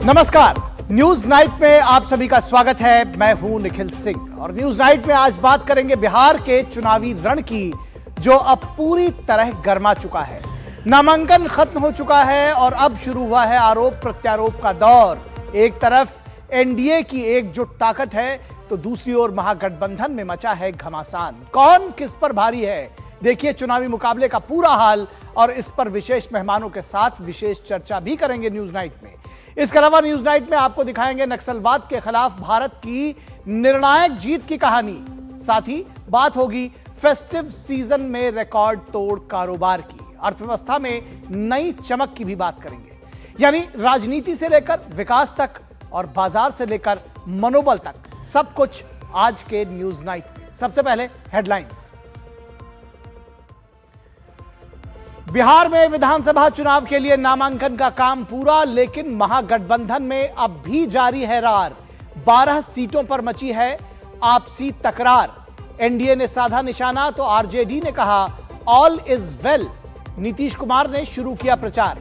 नमस्कार, news night में आप सभी का स्वागत है। मैं हूं निखिल सिंह और न्यूज नाइट में आज बात करेंगे बिहार के चुनावी रण की, जो अब पूरी तरह गर्मा चुका है। नामांकन खत्म हो चुका है और अब शुरू हुआ है आरोप प्रत्यारोप का दौर। एक तरफ एनडीए की एकजुट ताकत है तो दूसरी ओर महागठबंधन में मचा है घमासान। कौन किस पर भारी है, देखिए चुनावी मुकाबले का पूरा हाल, और इस पर विशेष मेहमानों के साथ विशेष चर्चा भी करेंगे न्यूज नाइट में। इसके अलावा न्यूज नाइट में आपको दिखाएंगे नक्सलवाद के खिलाफ भारत की निर्णायक जीत की कहानी। साथ ही बात होगी फेस्टिव सीजन में रिकॉर्ड तोड़ कारोबार की। अर्थव्यवस्था में नई चमक की भी बात करेंगे, यानी राजनीति से लेकर विकास तक और बाजार से लेकर मनोबल तक, सब कुछ आज के न्यूज नाइट में। सबसे पहले हेडलाइंस। बिहार में विधानसभा चुनाव के लिए नामांकन का काम पूरा, लेकिन महागठबंधन में अब भी जारी है रार। 12 सीटों पर मची है आपसी तकरार। एनडीए ने साधा निशाना तो आरजेडी ने कहा all is well. Nitish Kumar ने शुरू किया प्रचार।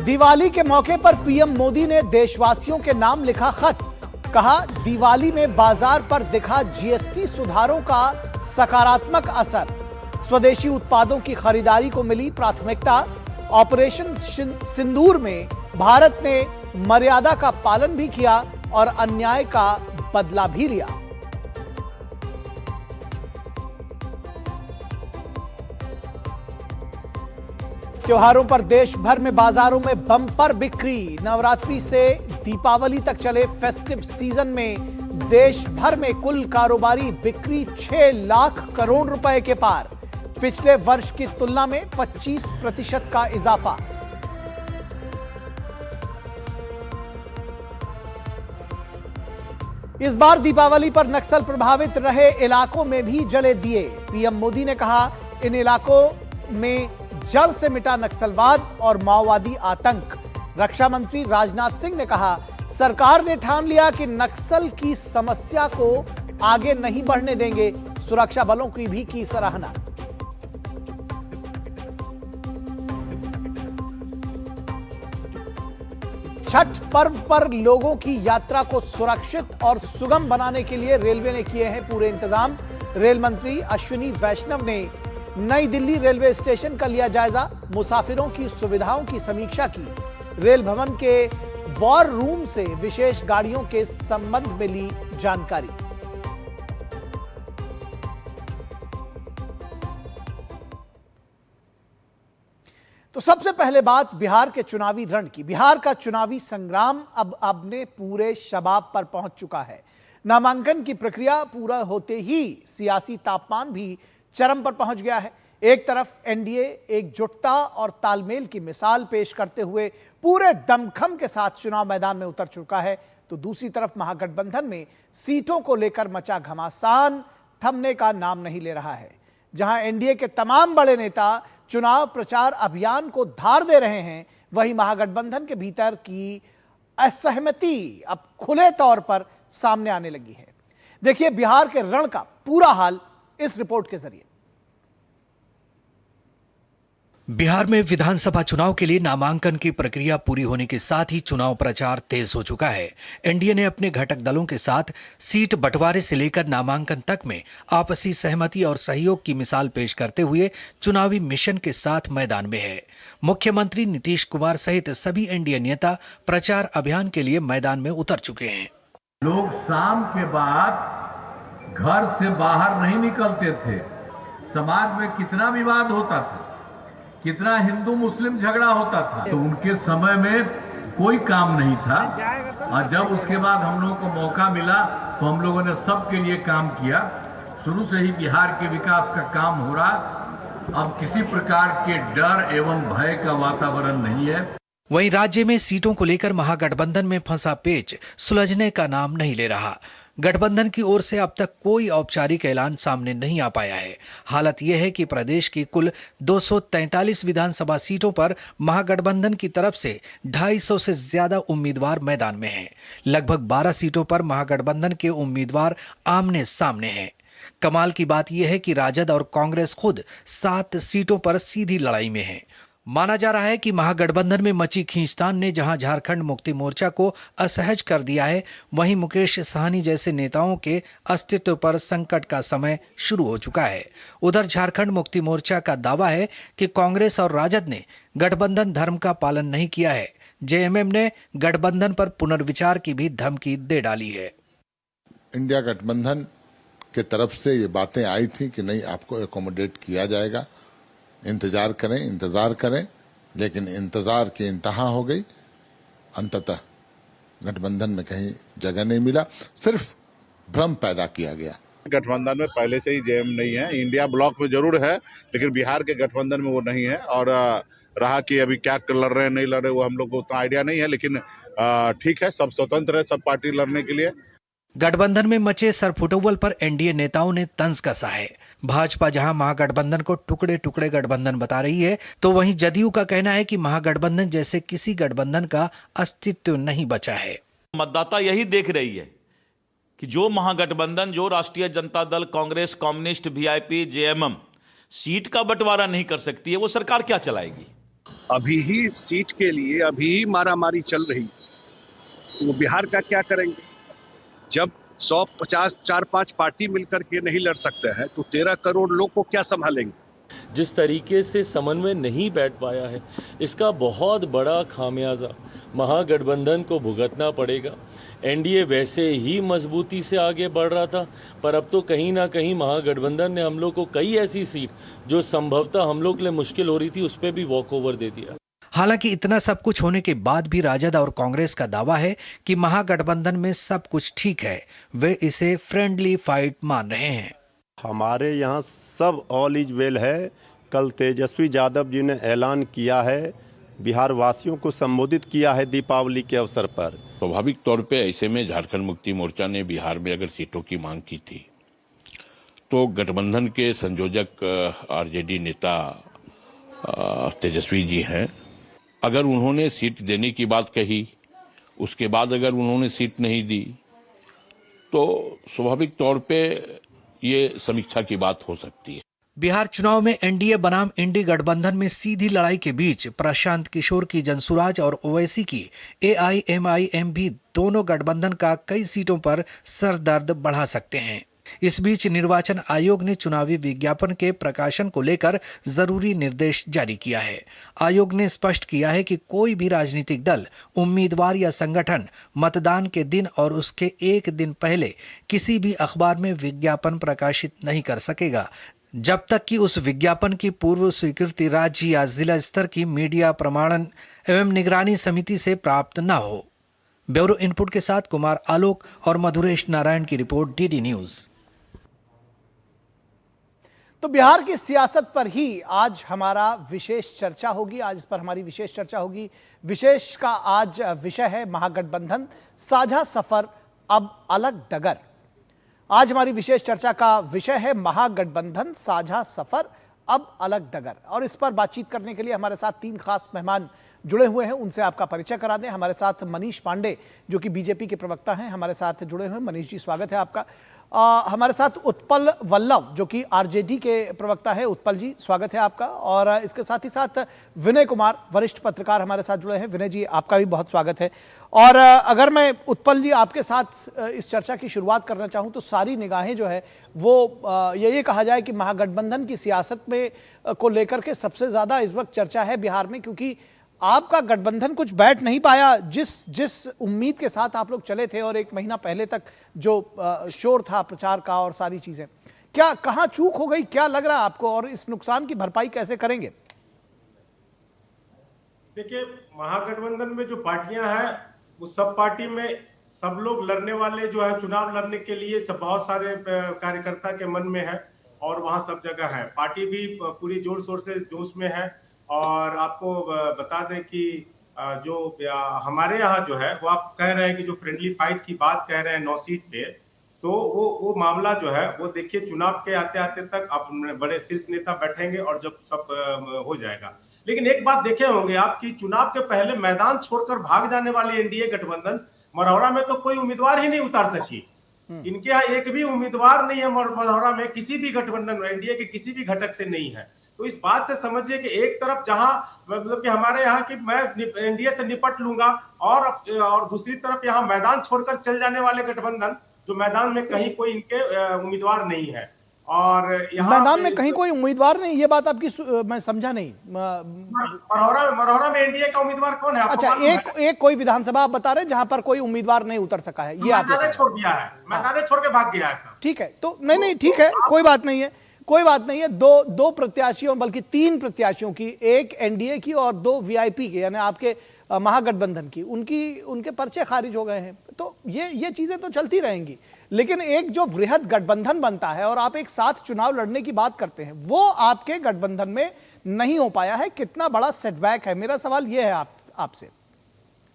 दिवाली के मौके पर पीएम मोदी ने देशवासियों के नाम लिखा खत। कहा दिवाली में बाजार पर दिखा जीएसटी सुधारों का सकारात्मक असर। स्वदेशी उत्पादों की खरीदारी को मिली प्राथमिकता। ऑपरेशन सिंदूर में भारत ने मर्यादा का पालन भी किया और अन्याय का बदला भी लिया। त्योहारों पर देश भर में बाजारों में बम्पर बिक्री। नवरात्रि से दीपावली तक चले फेस्टिव सीजन में देश भर में कुल कारोबारी बिक्री 6 लाख करोड़ रुपए के पार। पिछले वर्ष की तुलना में 25% का इजाफा। इस बार दीपावली पर नक्सल प्रभावित रहे इलाकों में भी जले दिए। पीएम मोदी ने कहा इन इलाकों में जड़ से मिटा नक्सलवाद और माओवादी आतंक। रक्षा मंत्री राजनाथ सिंह ने कहा सरकार ने ठान लिया कि नक्सल की समस्या को आगे नहीं बढ़ने देंगे। सुरक्षा बलों की भी की सराहना। छठ पर्व पर लोगों की यात्रा को सुरक्षित और सुगम बनाने के लिए रेलवे ने किए हैं पूरे इंतजाम। रेल मंत्री अश्विनी वैष्णव ने नई दिल्ली रेलवे स्टेशन का लिया जायजा। मुसाफिरों की सुविधाओं की समीक्षा की। रेल भवन के वॉर रूम से विशेष गाड़ियों के संबंध में ली जानकारी। तो सबसे पहले बात बिहार के चुनावी रण की। बिहार का चुनावी संग्राम अब अपने पूरे शबाब पर पहुंच चुका है। नामांकन की प्रक्रिया पूरा होते ही सियासी तापमान भी चरम पर पहुंच गया है। एक तरफ एनडीए एकजुटता और तालमेल की मिसाल पेश करते हुए पूरे दमखम के साथ चुनाव मैदान में उतर चुका है, तो दूसरी तरफ महागठबंधन में सीटों को लेकर मचा घमासान थमने का नाम नहीं ले रहा है। जहां एनडीए के तमाम बड़े नेता चुनाव प्रचार अभियान को धार दे रहे हैं, वहीं महागठबंधन के भीतर की असहमति अब खुले तौर पर सामने आने लगी है। देखिए बिहार के रण का पूरा हाल इस रिपोर्ट के जरिए। बिहार में विधानसभा चुनाव के लिए नामांकन की प्रक्रिया पूरी होने के साथ ही चुनाव प्रचार तेज हो चुका है। एनडीए ने अपने घटक दलों के साथ सीट बंटवारे से लेकर नामांकन तक में आपसी सहमति और सहयोग की मिसाल पेश करते हुए चुनावी मिशन के साथ मैदान में है। मुख्यमंत्री नीतीश कुमार सहित सभी एनडीए नेता प्रचार अभियान के लिए मैदान में उतर चुके हैं। लोग शाम के बाद घर से बाहर नहीं निकलते थे। समाज में कितना विवाद होता था, कितना हिंदू मुस्लिम झगड़ा होता था, तो उनके समय में कोई काम नहीं था। और जब उसके बाद हम लोगों को मौका मिला तो हम लोगों ने सबके लिए काम किया। शुरू से ही बिहार के विकास का काम हो रहा। अब किसी प्रकार के डर एवं भय का वातावरण नहीं है। वहीं राज्य में सीटों को लेकर महागठबंधन में फंसा पेच सुलझने का नाम नहीं ले रहा। गठबंधन की ओर से अब तक कोई औपचारिक ऐलान सामने नहीं आ पाया है। हालत यह है कि प्रदेश की कुल 243 विधानसभा सीटों पर महागठबंधन की तरफ से 250 से ज्यादा उम्मीदवार मैदान में हैं। लगभग 12 सीटों पर महागठबंधन के उम्मीदवार आमने सामने हैं। कमाल की बात यह है कि राजद और कांग्रेस खुद 7 सीटों पर सीधी लड़ाई में हैं। माना जा रहा है कि महागठबंधन में मची खींचतान ने जहां झारखंड मुक्ति मोर्चा को असहज कर दिया है, वहीं मुकेश सहनी जैसे नेताओं के अस्तित्व पर संकट का समय शुरू हो चुका है। उधर झारखंड मुक्ति मोर्चा का दावा है कि कांग्रेस और राजद ने गठबंधन धर्म का पालन नहीं किया है। जेएमएम ने गठबंधन पर पुनर्विचार की भी धमकी दे डाली है। इंडिया गठबंधन के तरफ से ये बातें आई थी कि नहीं, आपको एकोमोडेट किया जाएगा, इंतजार करें, लेकिन इंतजार की इंतहा हो गई। अंततः गठबंधन में कहीं जगह नहीं मिला, सिर्फ भ्रम पैदा किया गया। गठबंधन में पहले से ही जेएम नहीं है, इंडिया ब्लॉक में जरूर है, लेकिन बिहार के गठबंधन में वो नहीं है। और रहा कि अभी क्या लड़ रहे हैं नहीं लड़ रहे, वो हम लोग को उतना आइडिया नहीं है, लेकिन ठीक है, सब स्वतंत्र है, सब पार्टी लड़ने के लिए। गठबंधन में मचे सरफुटौल पर एनडीए नेताओं ने तंज कसा है। भाजपा जहां महागठबंधन को टुकड़े टुकड़े गठबंधन बता रही है, तो वहीं जदयू का कहना है कि महागठबंधन जैसे किसी गठबंधन का अस्तित्व नहीं बचा है। मतदाता यही देख रही है कि जो महागठबंधन, जो राष्ट्रीय Janata Dal, Congress, communist, VIP, JMM seat का बंटवारा नहीं कर सकती है, वो सरकार क्या चलाएगी। अभी ही सीट के लिए अभी ही मारामारी चल रही, वो बिहार का क्या करेंगे। जब 150 4-5 पार्टी मिलकर के नहीं लड़ सकते हैं तो 13 करोड़ लोग को क्या संभालेंगे। जिस तरीके से समन्वय नहीं बैठ पाया है, इसका बहुत बड़ा खामियाजा महागठबंधन को भुगतना पड़ेगा। एनडीए वैसे ही मजबूती से आगे बढ़ रहा था, पर अब तो कहीं ना कहीं महागठबंधन ने हम लोग को कई ऐसी सीट जो संभवतः हम लोग के लिए मुश्किल हो रही थी, उस पर भी वॉक ओवर दे दिया। हालांकि इतना सब कुछ होने के बाद भी राजद और कांग्रेस का दावा है कि महागठबंधन में सब कुछ ठीक है। वे इसे फ्रेंडली फाइट मान रहे हैं। हमारे यहाँ सब ऑल इज वेल है। कल तेजस्वी यादव जी ने ऐलान किया है, बिहार वासियों को संबोधित किया है दीपावली के अवसर पर। स्वाभाविक तौर पे ऐसे में झारखंड मुक्ति मोर्चा ने बिहार में अगर सीटों की मांग की थी, तो गठबंधन के संयोजक आरजेडी नेता तेजस्वी जी हैं, अगर उन्होंने सीट देने की बात कही, उसके बाद अगर उन्होंने सीट नहीं दी, तो स्वाभाविक तौर पे ये समीक्षा की बात हो सकती है। बिहार चुनाव में एनडीए बनाम इंडी गठबंधन में सीधी लड़ाई के बीच प्रशांत किशोर की जनसुराज और ओवैसी की एआईएमआईएम भी दोनों गठबंधन का कई सीटों पर सरदर्द बढ़ा सकते हैं। इस बीच निर्वाचन आयोग ने चुनावी विज्ञापन के प्रकाशन को लेकर जरूरी निर्देश जारी किया है। आयोग ने स्पष्ट किया है कि कोई भी राजनीतिक दल, उम्मीदवार या संगठन मतदान के दिन और उसके एक दिन पहले किसी भी अखबार में विज्ञापन प्रकाशित नहीं कर सकेगा, जब तक कि उस विज्ञापन की पूर्व स्वीकृति राज्य या जिला स्तर की मीडिया प्रमाणन एवं निगरानी समिति से प्राप्त न हो। ब्यूरो इनपुट के साथ कुमार आलोक और मधुरेश नारायण की रिपोर्ट, डीडी न्यूज। तो बिहार की सियासत पर ही आज हमारा विशेष चर्चा होगी। आज इस पर हमारी विशेष चर्चा होगी। विशेष का आज विषय है महागठबंधन साझा सफर अब अलग डगर। आज हमारी विशेष चर्चा का विषय है महागठबंधन साझा सफर अब अलग डगर। और इस पर बातचीत करने के लिए हमारे साथ 3 खास मेहमान जुड़े हुए हैं, उनसे आपका परिचय करा दें। हमारे साथ मनीष पांडे जो कि बीजेपी के प्रवक्ता हैं, हमारे साथ जुड़े हुए हैं। मनीष जी, स्वागत है आपका। हमारे साथ उत्पल वल्लभ जो कि आरजेडी के प्रवक्ता है। उत्पल जी, स्वागत है आपका। और इसके साथ ही साथ विनय कुमार, वरिष्ठ पत्रकार, हमारे साथ जुड़े हैं। विनय जी, आपका भी बहुत स्वागत है। और अगर मैं उत्पल जी आपके साथ इस चर्चा की शुरुआत करना चाहूं, तो सारी निगाहें जो है वो ये कहा जाए कि महागठबंधन की सियासत में को लेकर के सबसे ज्यादा इस वक्त चर्चा है बिहार में, क्योंकि आपका गठबंधन कुछ बैठ नहीं पाया जिस उम्मीद के साथ आप लोग चले थे, और 1 महीना पहले तक जो शोर था प्रचार का और सारी चीजें, क्या कहां चूक हो गई, क्या लग रहा है आपको, और इस नुकसान की भरपाई कैसे करेंगे? देखिए, महागठबंधन में जो पार्टियां हैं वो सब पार्टी में सब लोग लड़ने वाले जो है, चुनाव लड़ने के लिए सब बहुत सारे कार्यकर्ता के मन में है और वहां सब जगह है। पार्टी भी पूरी जोर शोर से जोश में है। और आपको बता दें कि जो हमारे यहाँ जो है वो आप कह रहे हैं कि जो फ्रेंडली फाइट की बात कह रहे हैं 9 सीट पे, तो वो मामला जो है वो देखिए चुनाव के आते आते तक अब बड़े शीर्ष नेता बैठेंगे और जब सब हो जाएगा। लेकिन एक बात देखे होंगे आप कि चुनाव के पहले मैदान छोड़कर भाग जाने वाली एनडीए गठबंधन मरौरा में तो कोई उम्मीदवार ही नहीं उतार सकी। इनके यहाँ एक भी उम्मीदवार नहीं है मढ़ौरा में, किसी भी गठबंधन में, एनडीए के किसी भी घटक से नहीं है। तो इस बात से समझिए कि एक तरफ जहां मतलब कि हमारे यहाँ की मैं एनडीए से निपट लूंगा और दूसरी तरफ यहाँ मैदान छोड़कर चल जाने वाले गठबंधन, जो मैदान में कहीं कोई इनके उम्मीदवार नहीं है। और मैदान में कहीं कोई उम्मीदवार नहीं, ये बात आपकी मैं समझा नहीं। मढ़ौरा में एनडीए का उम्मीदवार कौन है? अच्छा, एक कोई विधानसभा आप बता रहे जहां पर कोई उम्मीदवार नहीं उतर सका है, ये आपने छोड़ दिया है, मैदान छोड़ के भाग गया है सर। ठीक है, तो नहीं ठीक है, कोई बात नहीं है, कोई बात नहीं है। दो प्रत्याशियों, बल्कि 3 प्रत्याशियों की, एक एनडीए की और 2 वीआईपी के, यानी आपके महागठबंधन की, उनके पर्चे खारिज हो गए हैं। तो ये चीजें तो चलती रहेंगी, लेकिन एक जो वृहद गठबंधन बनता है और आप एक साथ चुनाव लड़ने की बात करते हैं, वो आपके गठबंधन में नहीं हो पाया है। कितना बड़ा सेटबैक है, मेरा सवाल ये है आपसे।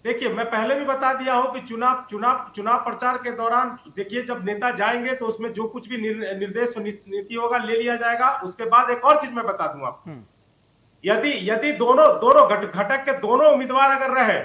देखिए, मैं पहले भी बता दिया हूं कि चुनाव प्रचार के दौरान देखिए, जब नेता जाएंगे तो उसमें जो कुछ भी निर्देश नीति होगा ले लिया जाएगा। उसके बाद एक और चीज मैं बता दूं आपको, यदि दोनों घटक के दोनों उम्मीदवार अगर रहे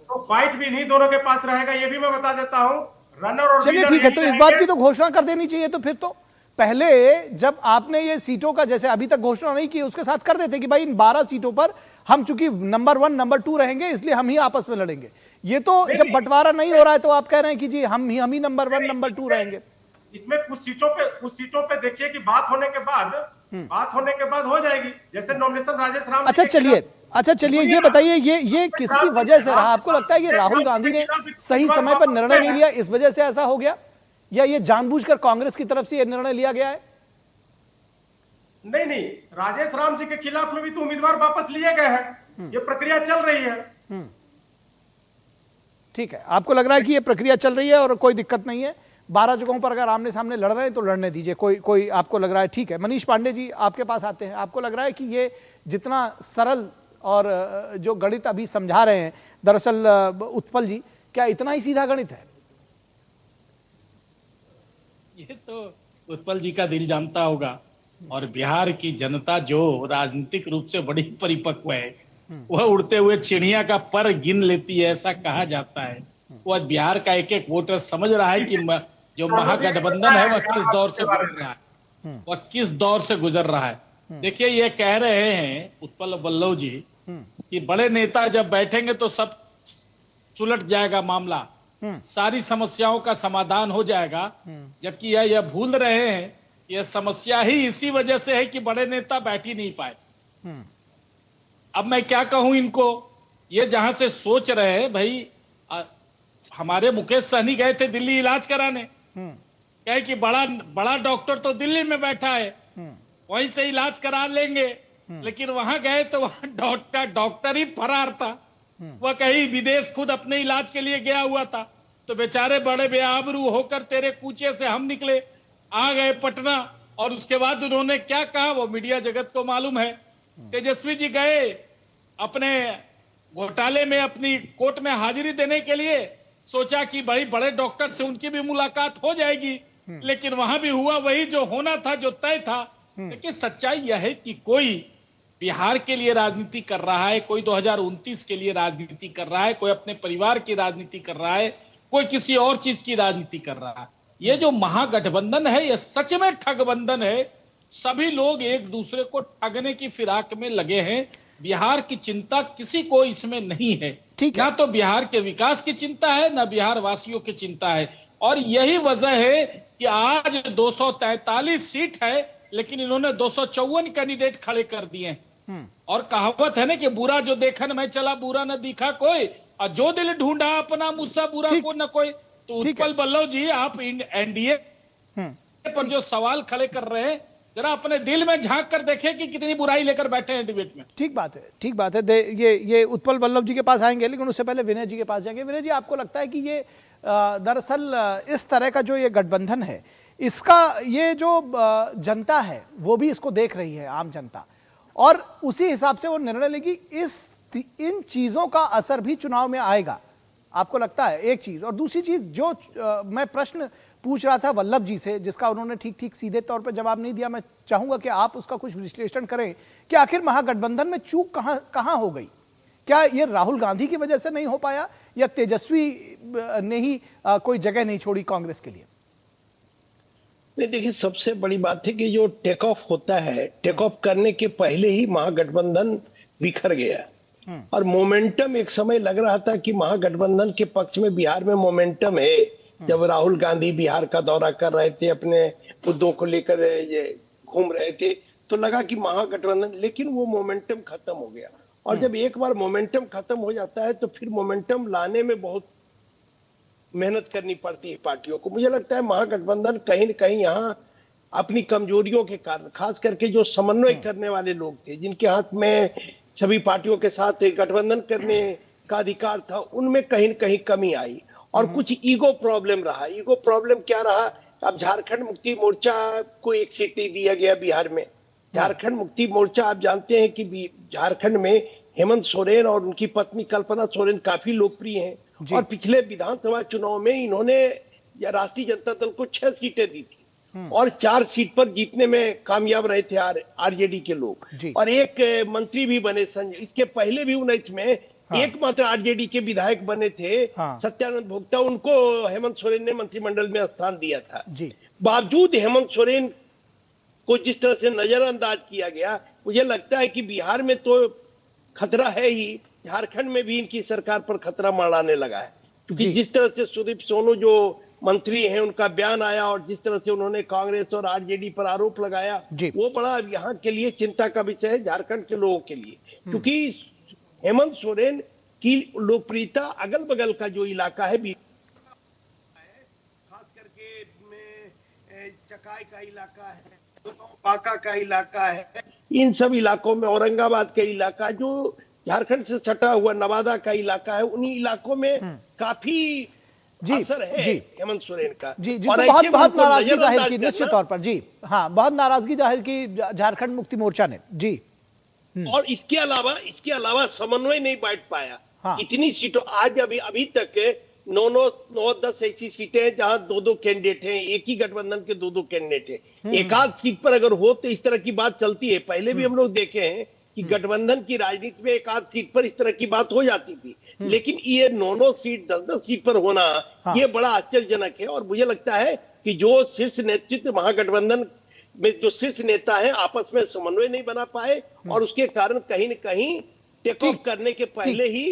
तो फाइट भी नहीं दोनों के पास रहेगा, ये भी मैं बता देता हूं। रनर और चलिए ठीक है, तो इस बात की तो घोषणा कर देनी चाहिए। तो फिर तो पहले जब आपने ये सीटों का, जैसे अभी तक घोषणा नहीं की, उसके साथ कर देते कि भाई इन 12 सीटों पर हम चूंकि नंबर 1 नंबर 2 रहेंगे, इसलिए हम ही आपस में लड़ेंगे। ये तो जब बंटवारा नहीं हो रहा है तो आप कह रहे हैं कि जी हम ही नंबर 1 नंबर 2 रहेंगे। इसमें कुछ सीटों पे देखिए कि बात होने के बाद हो जाएगी, जैसे नॉमिनेशन राजेश राम। अच्छा चलिए ये बताइए, ये किसकी वजह से रहा? आपको लगता है कि राहुल गांधी ने सही समय पर निर्णय नहीं लिया, इस वजह से ऐसा हो गया, या ये जानबूझकर कांग्रेस की तरफ से ये निर्णय लिया गया है? नहीं, राजेश राम जी के खिलाफ में भी तो उम्मीदवार वापस लिए गए हैं, ये प्रक्रिया चल रही है। ठीक है, आपको लग रहा है कि ये प्रक्रिया चल रही है और कोई दिक्कत नहीं है। 12 जगहों पर अगर आमने सामने लड़ रहे हैं तो लड़ने दीजिए, कोई आपको लग रहा है ठीक है। मनीष पांडे जी, आपके पास आते हैं। आपको लग रहा है कि ये जितना सरल और जो गणित अभी समझा रहे हैं, दरअसल उत्पल जी, क्या इतना ही सीधा गणित है? ये तो उत्पल जी का दिल जानता होगा, और बिहार की जनता जो राजनीतिक रूप से बड़ी परिपक्व है, वह उड़ते हुए चिड़िया का पर गिन लेती है, ऐसा कहा जाता है। वह बिहार का एक वोटर समझ रहा है कि जो महागठबंधन है वह किस दौर से गुजर रहा है, देखिए, ये कह रहे हैं उत्पल बल्लव जी कि बड़े नेता जब बैठेंगे तो सब सुलट जाएगा मामला, सारी समस्याओं का समाधान हो जाएगा, जबकि यह भूल रहे हैं यह समस्या ही इसी वजह से है कि बड़े नेता बैठ ही नहीं पाए। अब मैं क्या कहूं इनको, ये जहां से सोच रहे हैं, भाई हमारे मुकेश सहनी गए थे दिल्ली इलाज कराने, कहे कि बड़ा डॉक्टर तो दिल्ली में बैठा है, वहीं से इलाज करा लेंगे, लेकिन वहां गए तो वहां डॉक्टर ही फरार था, वह कहीं विदेश खुद अपने इलाज के लिए गया हुआ था। तो बेचारे बड़े बेआबरू होकर तेरे कूचे से हम निकले, आ गए पटना, और उसके बाद उन्होंने क्या कहा वो मीडिया जगत को मालूम है। तेजस्वी जी गए अपने घोटाले में अपनी कोर्ट में हाजिरी देने के लिए, सोचा कि भाई बड़े डॉक्टर से उनकी भी मुलाकात हो जाएगी, लेकिन वहां भी हुआ वही जो होना था, जो तय था। लेकिन सच्चाई यह है कि कोई बिहार के लिए राजनीति कर रहा है, कोई 2029 के लिए राजनीति कर रहा है, कोई अपने परिवार की राजनीति कर रहा है, कोई किसी और चीज की राजनीति कर रहा है। ये जो महागठबंधन है, ये सच में ठगबंधन है। सभी लोग एक दूसरे को ठगने की फिराक में लगे हैं। बिहार की चिंता किसी को इसमें नहीं है, ना तो बिहार के विकास की चिंता है, ना बिहार वासियों की चिंता है। और यही वजह है कि आज 243 सीट है, लेकिन इन्होंने 254 कैंडिडेट खड़े कर दिए। और कहावत है ना कि बुरा जो देखन में चला, बुरा न दिखा कोई, और जो दिल ढूंढा अपना मुझसे बुरा को न कोई। तो उत्पल बल्लव जी, आप एनडीए पर जो सवाल खड़े कर रहे हैं, जरा अपने दिल में झांक कर देखें कि कितनी बुराई लेकर बैठे हैं डिबेट में। ठीक बात है। ये उत्पल बल्लव जी के पास आएंगे, लेकिन उससे पहले विनय जी के पास जाएंगे। विनय जी, आपको लगता है कि ये दरअसल इस तरह का जो ये गठबंधन है, इसका ये जो जनता है वो भी इसको देख रही है, आम जनता, और उसी हिसाब से वो निर्णय लेगी। इन चीजों का असर भी चुनाव में आएगा, आपको लगता है? एक चीज, और दूसरी चीज जो मैं प्रश्न पूछ रहा था वल्लभ जी से, जिसका उन्होंने ठीक सीधे तौर पर जवाब नहीं दिया, मैं चाहूंगा कि आप उसका कुछ विश्लेषण करें कि आखिर महागठबंधन में चूक कहां हो गई? क्या ये राहुल गांधी की वजह से नहीं हो पाया, या तेजस्वी ने ही कोई जगह नहीं छोड़ी कांग्रेस के लिए? नहीं, देखिए सबसे बड़ी बात है कि जो टेक ऑफ होता है, टेक ऑफ करने के पहले ही महागठबंधन बिखर गया और मोमेंटम एक समय लग रहा था कि महागठबंधन के पक्ष में बिहार में मोमेंटम है। जब राहुल गांधी बिहार का दौरा कर रहे थे, अपने मुद्दों को लेकर घूम रहे थे, तो लगा कि महागठबंधन, लेकिन वो मोमेंटम खत्म हो गया। और जब एक बार मोमेंटम खत्म हो जाता है तो फिर मोमेंटम लाने में बहुत मेहनत करनी पड़ती है पार्टियों को। मुझे लगता है महागठबंधन कहीं न कहीं यहाँ अपनी कमजोरियों के कारण, खास करके जो समन्वय करने वाले लोग थे, जिनके हाथ में सभी पार्टियों के साथ गठबंधन करने का अधिकार था, उनमें कहीं न कहीं कमी आई और कुछ ईगो प्रॉब्लम रहा। ईगो प्रॉब्लम क्या रहा? अब झारखंड मुक्ति मोर्चा को एक सीट नहीं दिया गया बिहार में। झारखंड मुक्ति मोर्चा, आप जानते हैं कि झारखंड में हेमंत सोरेन और उनकी पत्नी कल्पना सोरेन काफी लोकप्रिय हैं और पिछले विधानसभा चुनाव में इन्होंने राष्ट्रीय जनता दल को 6 सीटें दी थी और 4 सीट पर जीतने में कामयाब रहे थे आरजेडी के लोग और एक मंत्री भी बने संजय। इसके पहले भी 19 में एकमात्र आरजेडी के विधायक बने थे सत्यानंद भोक्ता, उनको हेमंत सोरेन ने मंत्रिमंडल में स्थान दिया था। बावजूद हेमंत सोरेन को जिस तरह से नजरअंदाज किया गया, मुझे लगता है कि बिहार में तो खतरा है ही, झारखंड में भी इनकी सरकार पर खतरा मंडराने लगा है। क्योंकि जिस तरह से सुदीप सोनू जो मंत्री हैं, उनका बयान आया और जिस तरह से उन्होंने कांग्रेस और आरजेडी पर आरोप लगाया, वो बड़ा यहाँ के लिए चिंता का विषय है, झारखंड के लोगों के लिए। क्योंकि हेमंत सोरेन की लोकप्रियता अगल बगल का जो इलाका है, खास करके चकाई का इलाका है, बांका का इलाका है, इन सब इलाकों में, औरंगाबाद का इलाका जो झारखंड से सटा हुआ नवादा का इलाका है, उन्हीं इलाकों में काफी असर है हेमंत सोरेन का। जी तो बहुत नाराजगी जाहिर की निश्चित तौर पर। जी हाँ, बहुत नाराजगी जाहिर की झारखंड मुक्ति मोर्चा ने। जी और इसके अलावा समन्वय नहीं बैठ पाया। इतनी सीटों, आज अभी तक 9-10 ऐसी सीटें हैं जहां 2-2 कैंडिडेट हैं, एक ही गठबंधन के 2-2 कैंडिडेट हैं। एक आध सीट पर अगर हो तो इस तरह की बात चलती है। पहले भी हम लोग देखे हैं कि गठबंधन की राजनीति में एक आध सीट पर इस तरह की बात हो जाती थी, लेकिन ये 9 सीट 10-10 सीट पर होना, ये बड़ा आश्चर्यजनक है। और मुझे लगता है कि जो शीर्ष नेतृत्व महागठबंधन में जो शीर्ष नेता है, आपस में समन्वय नहीं बना पाए और उसके कारण कहीं न कहीं टेक ऑफ करने के पहले ही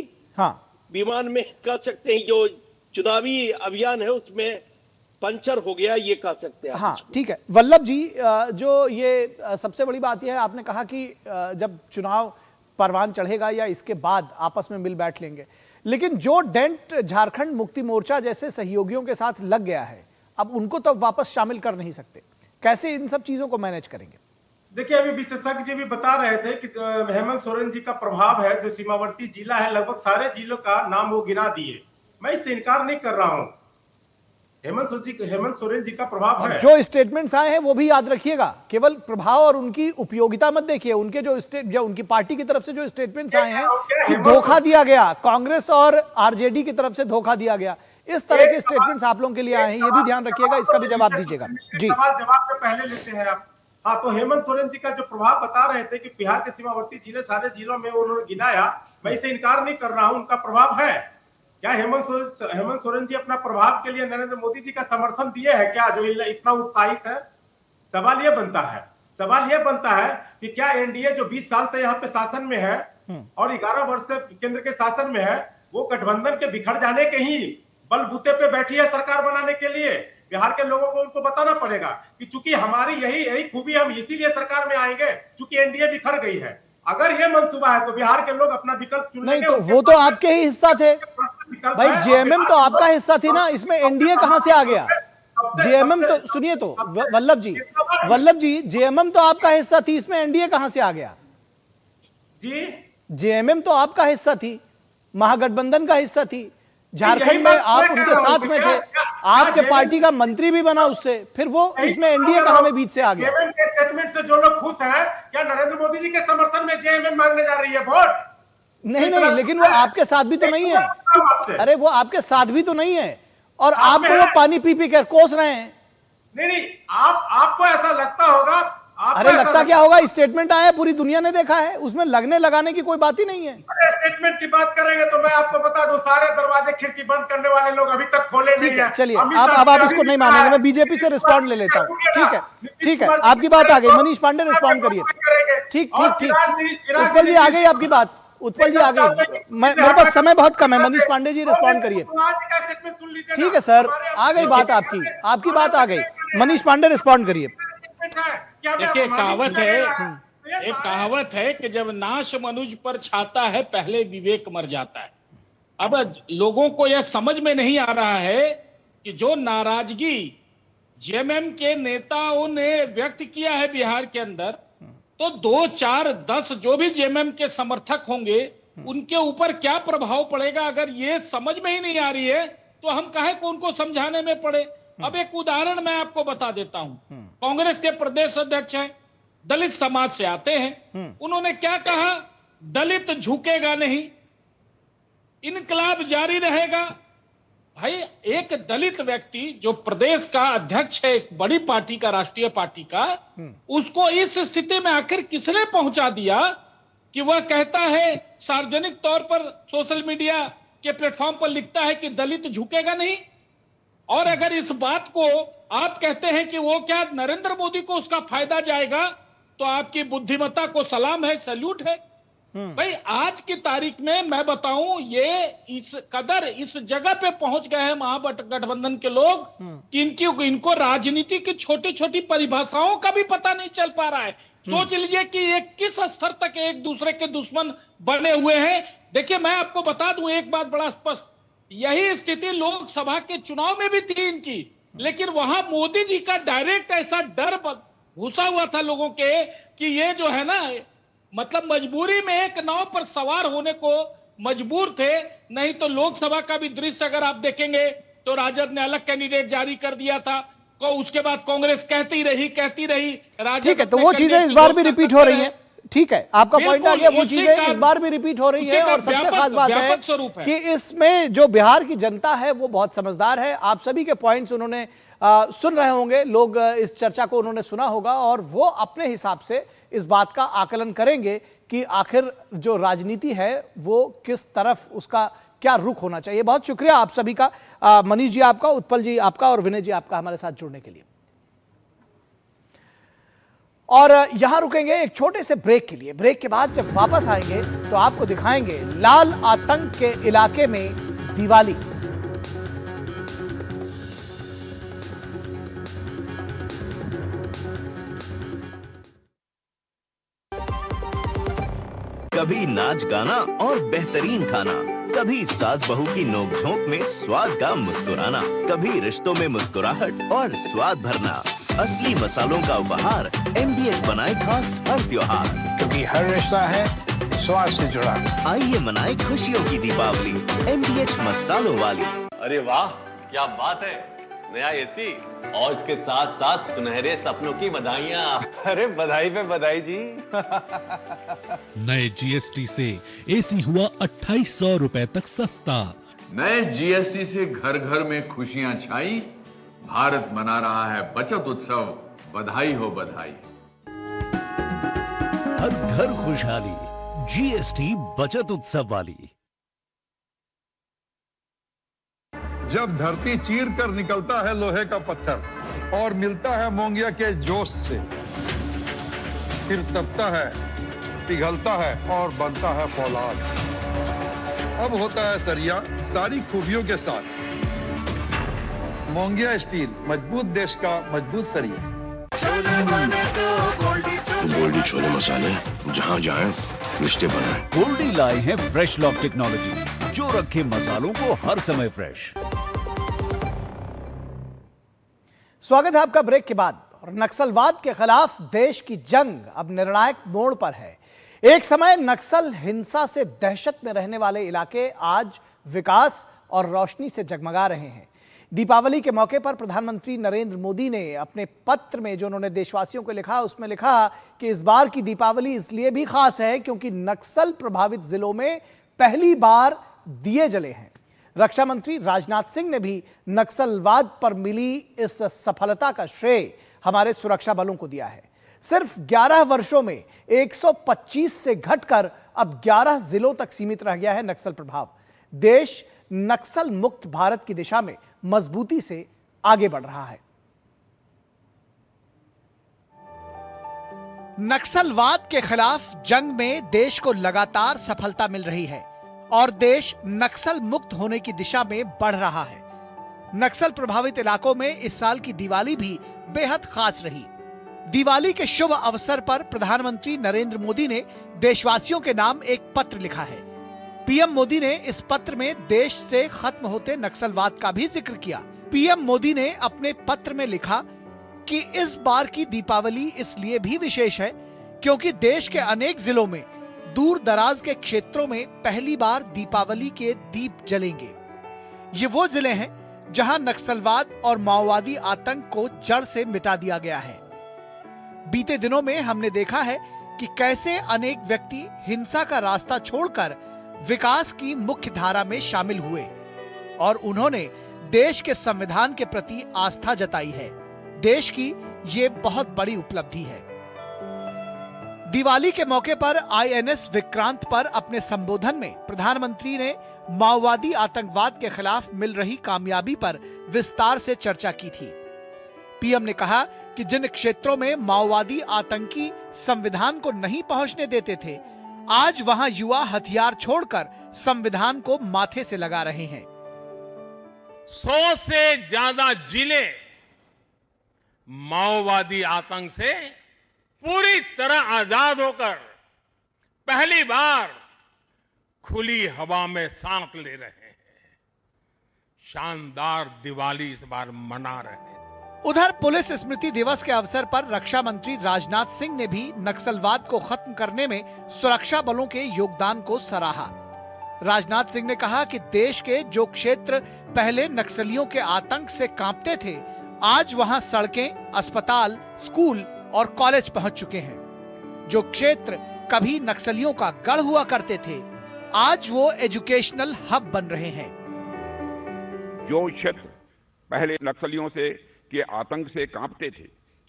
विमान में कह सकते हैं जो चुनावी अभियान है उसमें पंचर हो गया, ये कह सकते हैं। हाँ ठीक है वल्लभ जी, जो ये सबसे बड़ी बात यह है, आपने कहा कि जब चुनाव परवान चढ़ेगा या इसके बाद आपस में मिल बैठ लेंगे, लेकिन जो डेंट झारखंड मुक्ति मोर्चा जैसे सहयोगियों के साथ लग गया है, अब उनको तो वापस शामिल कर नहीं सकते। कैसे इन सब चीजों को मैनेज करेंगे? देखिए, अभी विशेषज्ञ जी भी बता रहे थे कि हेमंत सोरेन जी का प्रभाव है, जो सीमावर्ती जिला है, लगभग सारे जिलों का नाम वो गिना दिए। मैं इससे इनकार नहीं कर रहा हूं, हेमंत सोरेन जी का प्रभाव है। जो स्टेटमेंट्स आए हैं वो भी याद रखिएगा, केवल प्रभाव और उनकी उपयोगिता मत देखिए। उनके जो उनकी पार्टी की तरफ से जो स्टेटमेंट्स आए हैं कि धोखा दिया गया, कांग्रेस और आरजेडी की तरफ से धोखा दिया गया, इस तरह के स्टेटमेंट्स आप लोगों के लिए आए हैं, ये भी ध्यान रखिएगा, इसका भी जवाब दीजिएगा। जी जवाब में पहले लेते हैं आप। हाँ, तो हेमंत सोरेन जी का जो प्रभाव बता रहे थे कि बिहार के सीमावर्ती जिले, सारे जिलों में उन्होंने गिनाया, मैं इसे इनकार नहीं कर रहा हूं, उनका प्रभाव है। क्या हेमंत सोरेन जी अपना प्रभाव के लिए नरेंद्र मोदी जी का समर्थन दिए हैं क्या, जो इतना उत्साहित है? सवाल यह बनता है कि क्या एनडीए जो 20 साल से यहाँ पे शासन में है और 11 वर्ष से केंद्र के शासन में है, वो गठबंधन के बिखर जाने के ही बलबूते पे बैठी है सरकार बनाने के लिए? बिहार के लोगों को उनको बताना पड़ेगा कि चूंकि हमारी यही खूबी, हम इसीलिए सरकार में आएंगे चूंकि एनडीए बिखर गई है। अगर ये मंसूबा है तो बिहार के लोग अपना विकल्प चुनेंगे। नहीं तो वो तो आपके ही हिस्सा थे भाई, जेएमएम तो आपका हिस्सा थी ना, इसमें एनडीए कहां से आ गया? जेएमएम तो सुनिए तो वल्लभ जी, जेएमएम तो आपका हिस्सा थी, इसमें एनडीए कहां से आ गया? जी जेएमएम तो आपका हिस्सा थी, महागठबंधन का हिस्सा थी, झारखंड में आप उनके साथ में थे, आपके पार्टी का मंत्री भी बना उससे, फिर वो इसमें एनडीए कहां में बीच से आ गया? जेएमएम के स्टेटमेंट से जो लोग खुश हैं, क्या नरेंद्र मोदी जी के समर्थन में जेएमएम मांगने जा रही है वोट? नहीं, लेकिन वो आपके साथ भी तो नहीं है। अरे वो आपके साथ भी तो नहीं है और आपको वो पानी पी कर कोस रहे हैं। नहीं, आपको ऐसा लगता होगा अरे लगता क्या होगा, स्टेटमेंट आया, पूरी दुनिया ने देखा है, उसमें लगने लगाने की कोई बात ही नहीं है। अरे स्टेटमेंट की बात करेंगे तो मैं आपको बता दूं, सारे दरवाजे खिड़की बंद करने वाले लोग अभी तक खोले नहीं है। चलिए, अब आप इसको नहीं मानेंगे, मैं बीजेपी से रिस्पॉन्ड ले लेता हूँ। ठीक है, आपकी बात आ गई। मनीष पांडे रिस्पॉन्ड करिए। ठीक, उत्पल जी आ गई आपकी बात, उत्पल जी आ गई। मेरे पास समय बहुत कम है, मनीष पांडे जी रिस्पॉन्ड करिए। ठीक है सर, आ गई बात आपकी बात आ गई। मनीष पांडे रिस्पॉन्ड करिए। देखिए, कहावत है कि जब नाश मनुज पर छाता है पहले विवेक मर जाता है। अब लोगों को यह समझ में नहीं आ रहा है कि जो नाराजगी जेएमएम के नेताओं ने व्यक्त किया है बिहार के अंदर, तो 2, 4, 10 जो भी जेएमएम के समर्थक होंगे उनके ऊपर क्या प्रभाव पड़ेगा। अगर ये समझ में ही नहीं आ रही है तो हम काहे को उनको समझाने में पड़े। अब एक उदाहरण मैं आपको बता देता हूं। कांग्रेस के प्रदेश अध्यक्ष हैं, दलित समाज से आते हैं, उन्होंने क्या कहा, दलित झुकेगा नहीं, इनकलाब जारी रहेगा। भाई, एक दलित व्यक्ति जो प्रदेश का अध्यक्ष है एक बड़ी पार्टी का, राष्ट्रीय पार्टी का, उसको इस स्थिति में आखिर किसने पहुंचा दिया कि वह कहता है, सार्वजनिक तौर पर सोशल मीडिया के प्लेटफॉर्म पर लिखता है कि दलित झुकेगा नहीं। और अगर इस बात को आप कहते हैं कि वो क्या नरेंद्र मोदी को उसका फायदा जाएगा, तो आपकी बुद्धिमत्ता को सलाम है, सैल्यूट है। भाई, आज की तारीख में मैं बताऊं, ये इस कदर इस जगह पे पहुंच गए हैं महागठबंधन के लोग कि इनको राजनीति की छोटी छोटी परिभाषाओं का भी पता नहीं चल पा रहा है। सोच लीजिए कि ये किस स्तर तक एक दूसरे के दुश्मन बने हुए हैं। देखिए, मैं आपको बता दूं एक बात बड़ा स्पष्ट, यही स्थिति लोकसभा के चुनाव में भी थी इनकी, लेकिन वहां मोदी जी का डायरेक्ट ऐसा डर घुसा हुआ था लोगों के कि ये जो है ना, मतलब मजबूरी में एक नाव पर सवार होने को मजबूर थे। नहीं तो लोकसभा का भी दृश्य अगर आप देखेंगे तो राजद ने अलग कैंडिडेट जारी कर दिया था, तो उसके बाद कांग्रेस कहती रही राजद। ठीक है, तो वो चीजें इस बार भी रिपीट हो रही हैं। ठीक है, आपका पॉइंट आ गया, वो चीजें इस बार भी रिपीट हो रही है। और सबसे खास बात है कि इसमें जो बिहार की जनता है वो बहुत समझदार है। आप सभी के पॉइंट्स उन्होंने सुन रहे होंगे, लोग इस चर्चा को उन्होंने सुना होगा और वो अपने हिसाब से इस बात का आकलन करेंगे कि आखिर जो राजनीति है वो किस तरफ, उसका क्या रुख होना चाहिए। बहुत शुक्रिया आप सभी का, मनीष जी आपका, उत्पल जी आपका और विनय जी आपका हमारे साथ जुड़ने के लिए। और यहां रुकेंगे एक छोटे से ब्रेक के लिए। ब्रेक के बाद जब वापस आएंगे तो आपको दिखाएंगे लाल आतंक के इलाके में दिवाली। कभी नाच गाना और बेहतरीन खाना, कभी सास बहू की नोक-झोंक में स्वाद का मुस्कुराना, कभी रिश्तों में मुस्कुराहट और स्वाद भरना। असली मसालों का उपहार MBH बनाए खास हर त्योहार, क्योंकि हर रिश्ता है स्वाद से जुड़ा। आइए मनाए खुशियों की दीपावली MBH मसालों वाली। अरे वाह, क्या बात है, नया एसी और इसके साथ साथ सुनहरे सपनों की बधाइयाँ। अरे बधाई पे बधाई जी। नए GST से एसी हुआ 2800 रुपए तक सस्ता। नए GST से घर घर में खुशियां छाई, भारत मना रहा है बचत उत्सव, बधाई हो बधाई। हर घर खुशहाली, GST बचत उत्सव वाली। जब धरती चीर कर निकलता है लोहे का पत्थर और मिलता है मोंगिया के जोश से, फिर तपता है, पिघलता है और बनता है फौलाद। अब होता है सरिया सारी खूबियों के साथ। मोंगिया स्टील, मजबूत देश का मजबूत सरिया। गोल्डी छोले मसाले, जहाँ जाएं रिश्ते बनाएं। गोल्डी लाए हैं फ्रेश लॉक टेक्नोलॉजी, जो रखे मसालों को हर समय फ्रेश। स्वागत है आपका ब्रेक के बाद। और नक्सलवाद के खिलाफ देश की जंग अब निर्णायक मोड़ पर है। एक समय नक्सल हिंसा से दहशत में रहने वाले इलाके आज विकास और रोशनी से जगमगा रहे हैं। दीपावली के मौके पर प्रधानमंत्री नरेंद्र मोदी ने अपने पत्र में जो उन्होंने देशवासियों को लिखा, उसमें लिखा कि इस बार की दीपावली इसलिए भी खास है क्योंकि नक्सल प्रभावित जिलों में पहली बार दिए जले हैं। रक्षा मंत्री राजनाथ सिंह ने भी नक्सलवाद पर मिली इस सफलता का श्रेय हमारे सुरक्षा बलों को दिया है। सिर्फ 11 वर्षों में 125 से घटकर अब 11 जिलों तक सीमित रह गया है नक्सल प्रभाव। देश नक्सल मुक्त भारत की दिशा में मजबूती से आगे बढ़ रहा है। नक्सलवाद के खिलाफ जंग में देश को लगातार सफलता मिल रही है और देश नक्सल मुक्त होने की दिशा में बढ़ रहा है। नक्सल प्रभावित इलाकों में इस साल की दिवाली भी बेहद खास रही। दिवाली के शुभ अवसर पर प्रधानमंत्री नरेंद्र मोदी ने देशवासियों के नाम एक पत्र लिखा है। पीएम मोदी ने इस पत्र में देश से खत्म होते नक्सलवाद का भी जिक्र किया। पीएम मोदी ने अपने पत्र में लिखा कि इस बार की दीपावली इसलिए भी विशेष है क्योंकि देश के अनेक जिलों में दूर दराज के क्षेत्रों में पहली बार दीपावली के दीप जलेंगे। ये वो जिले हैं जहां नक्सलवाद और माओवादी आतंक को जड़ से मिटा दिया गया है। बीते दिनों में हमने देखा है कि कैसे अनेक व्यक्ति हिंसा का रास्ता छोड़कर विकास की मुख्य धारा में शामिल हुए और उन्होंने देश के संविधान के प्रति आस्था जताई है। देश की ये बहुत बड़ी उपलब्धि है। दिवाली के मौके पर आईएनएस विक्रांत पर अपने संबोधन में प्रधानमंत्री ने माओवादी आतंकवाद के खिलाफ मिल रही कामयाबी पर विस्तार से चर्चा की थी। पीएम ने कहा कि जिन क्षेत्रों में माओवादी आतंकी संविधान को नहीं पहुंचने देते थे, आज वहां युवा हथियार छोड़कर संविधान को माथे से लगा रहे हैं। 100 से ज्यादा जिले माओवादी आतंक से पूरी तरह आजाद होकर पहली बार खुली हवा में सांस ले रहे हैं। शानदार दिवाली इस बार मना रहे हैं। उधर पुलिस स्मृति दिवस के अवसर पर रक्षा मंत्री राजनाथ सिंह ने भी नक्सलवाद को खत्म करने में सुरक्षा बलों के योगदान को सराहा। राजनाथ सिंह ने कहा कि देश के जो क्षेत्र पहले नक्सलियों के आतंक से कांपते थे, आज वहां सड़कें, अस्पताल, स्कूल और कॉलेज पहुंच चुके हैं। जो क्षेत्र कभी नक्सलियों का गढ़ हुआ करते थे, आज वो एजुकेशनल हब बन रहे हैं। जो क्षेत्र पहले नक्सलियों से के आतंक से कांपते थे,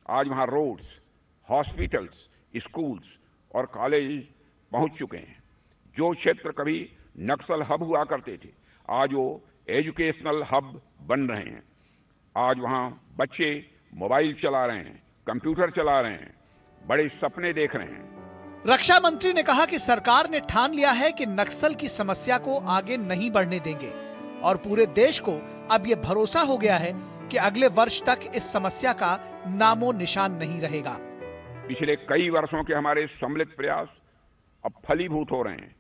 आज वहां रोड्स, हॉस्पिटल्स, स्कूल्स और कॉलेज पहुंच चुके हैं। जो क्षेत्र कभी नक्सल हब हुआ करते थे, आज वो एजुकेशनल हब बन रहे हैं। आज वहां बच्चे मोबाइल चला रहे हैं, कंप्यूटर चला रहे हैं, बड़े सपने देख रहे हैं। रक्षा मंत्री ने कहा कि सरकार ने ठान लिया है कि नक्सल की समस्या को आगे नहीं बढ़ने देंगे और पूरे देश को अब ये भरोसा हो गया है कि अगले वर्ष तक इस समस्या का नामो निशान नहीं रहेगा। पिछले कई वर्षों के हमारे सम्मिलित प्रयास अब फलीभूत हो रहे हैं।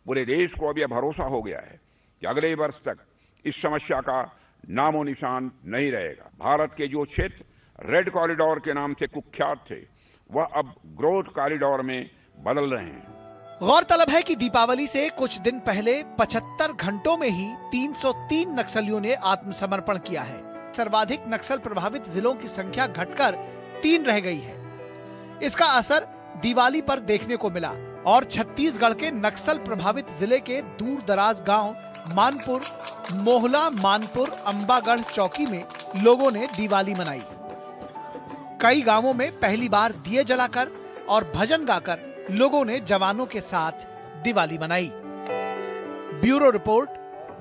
पूरे देश को अब यह भरोसा हो गया है कि अगले वर्ष तक इस समस्या का नामो निशान नहीं रहेगा। भारत के जो क्षेत्र रेड कॉरिडोर के नाम से कुख्यात थे, वह अब ग्रोथ कॉरिडोर में बदल रहे हैं। गौरतलब है कि दीपावली से कुछ दिन पहले 75 घंटों में ही 303 नक्सलियों ने आत्मसमर्पण किया है। सर्वाधिक नक्सल प्रभावित जिलों की संख्या घटकर 3 रह गई है। इसका असर दिवाली पर देखने को मिला और छत्तीसगढ़ के नक्सल प्रभावित जिले के दूर दराज गांव मानपुर, मोहला, मानपुर, अंबागढ़ चौकी में लोगों ने दिवाली मनाई। कई गांवों में पहली बार दिए जलाकर और भजन गाकर लोगों ने जवानों के साथ दिवाली मनाई। Bureau report,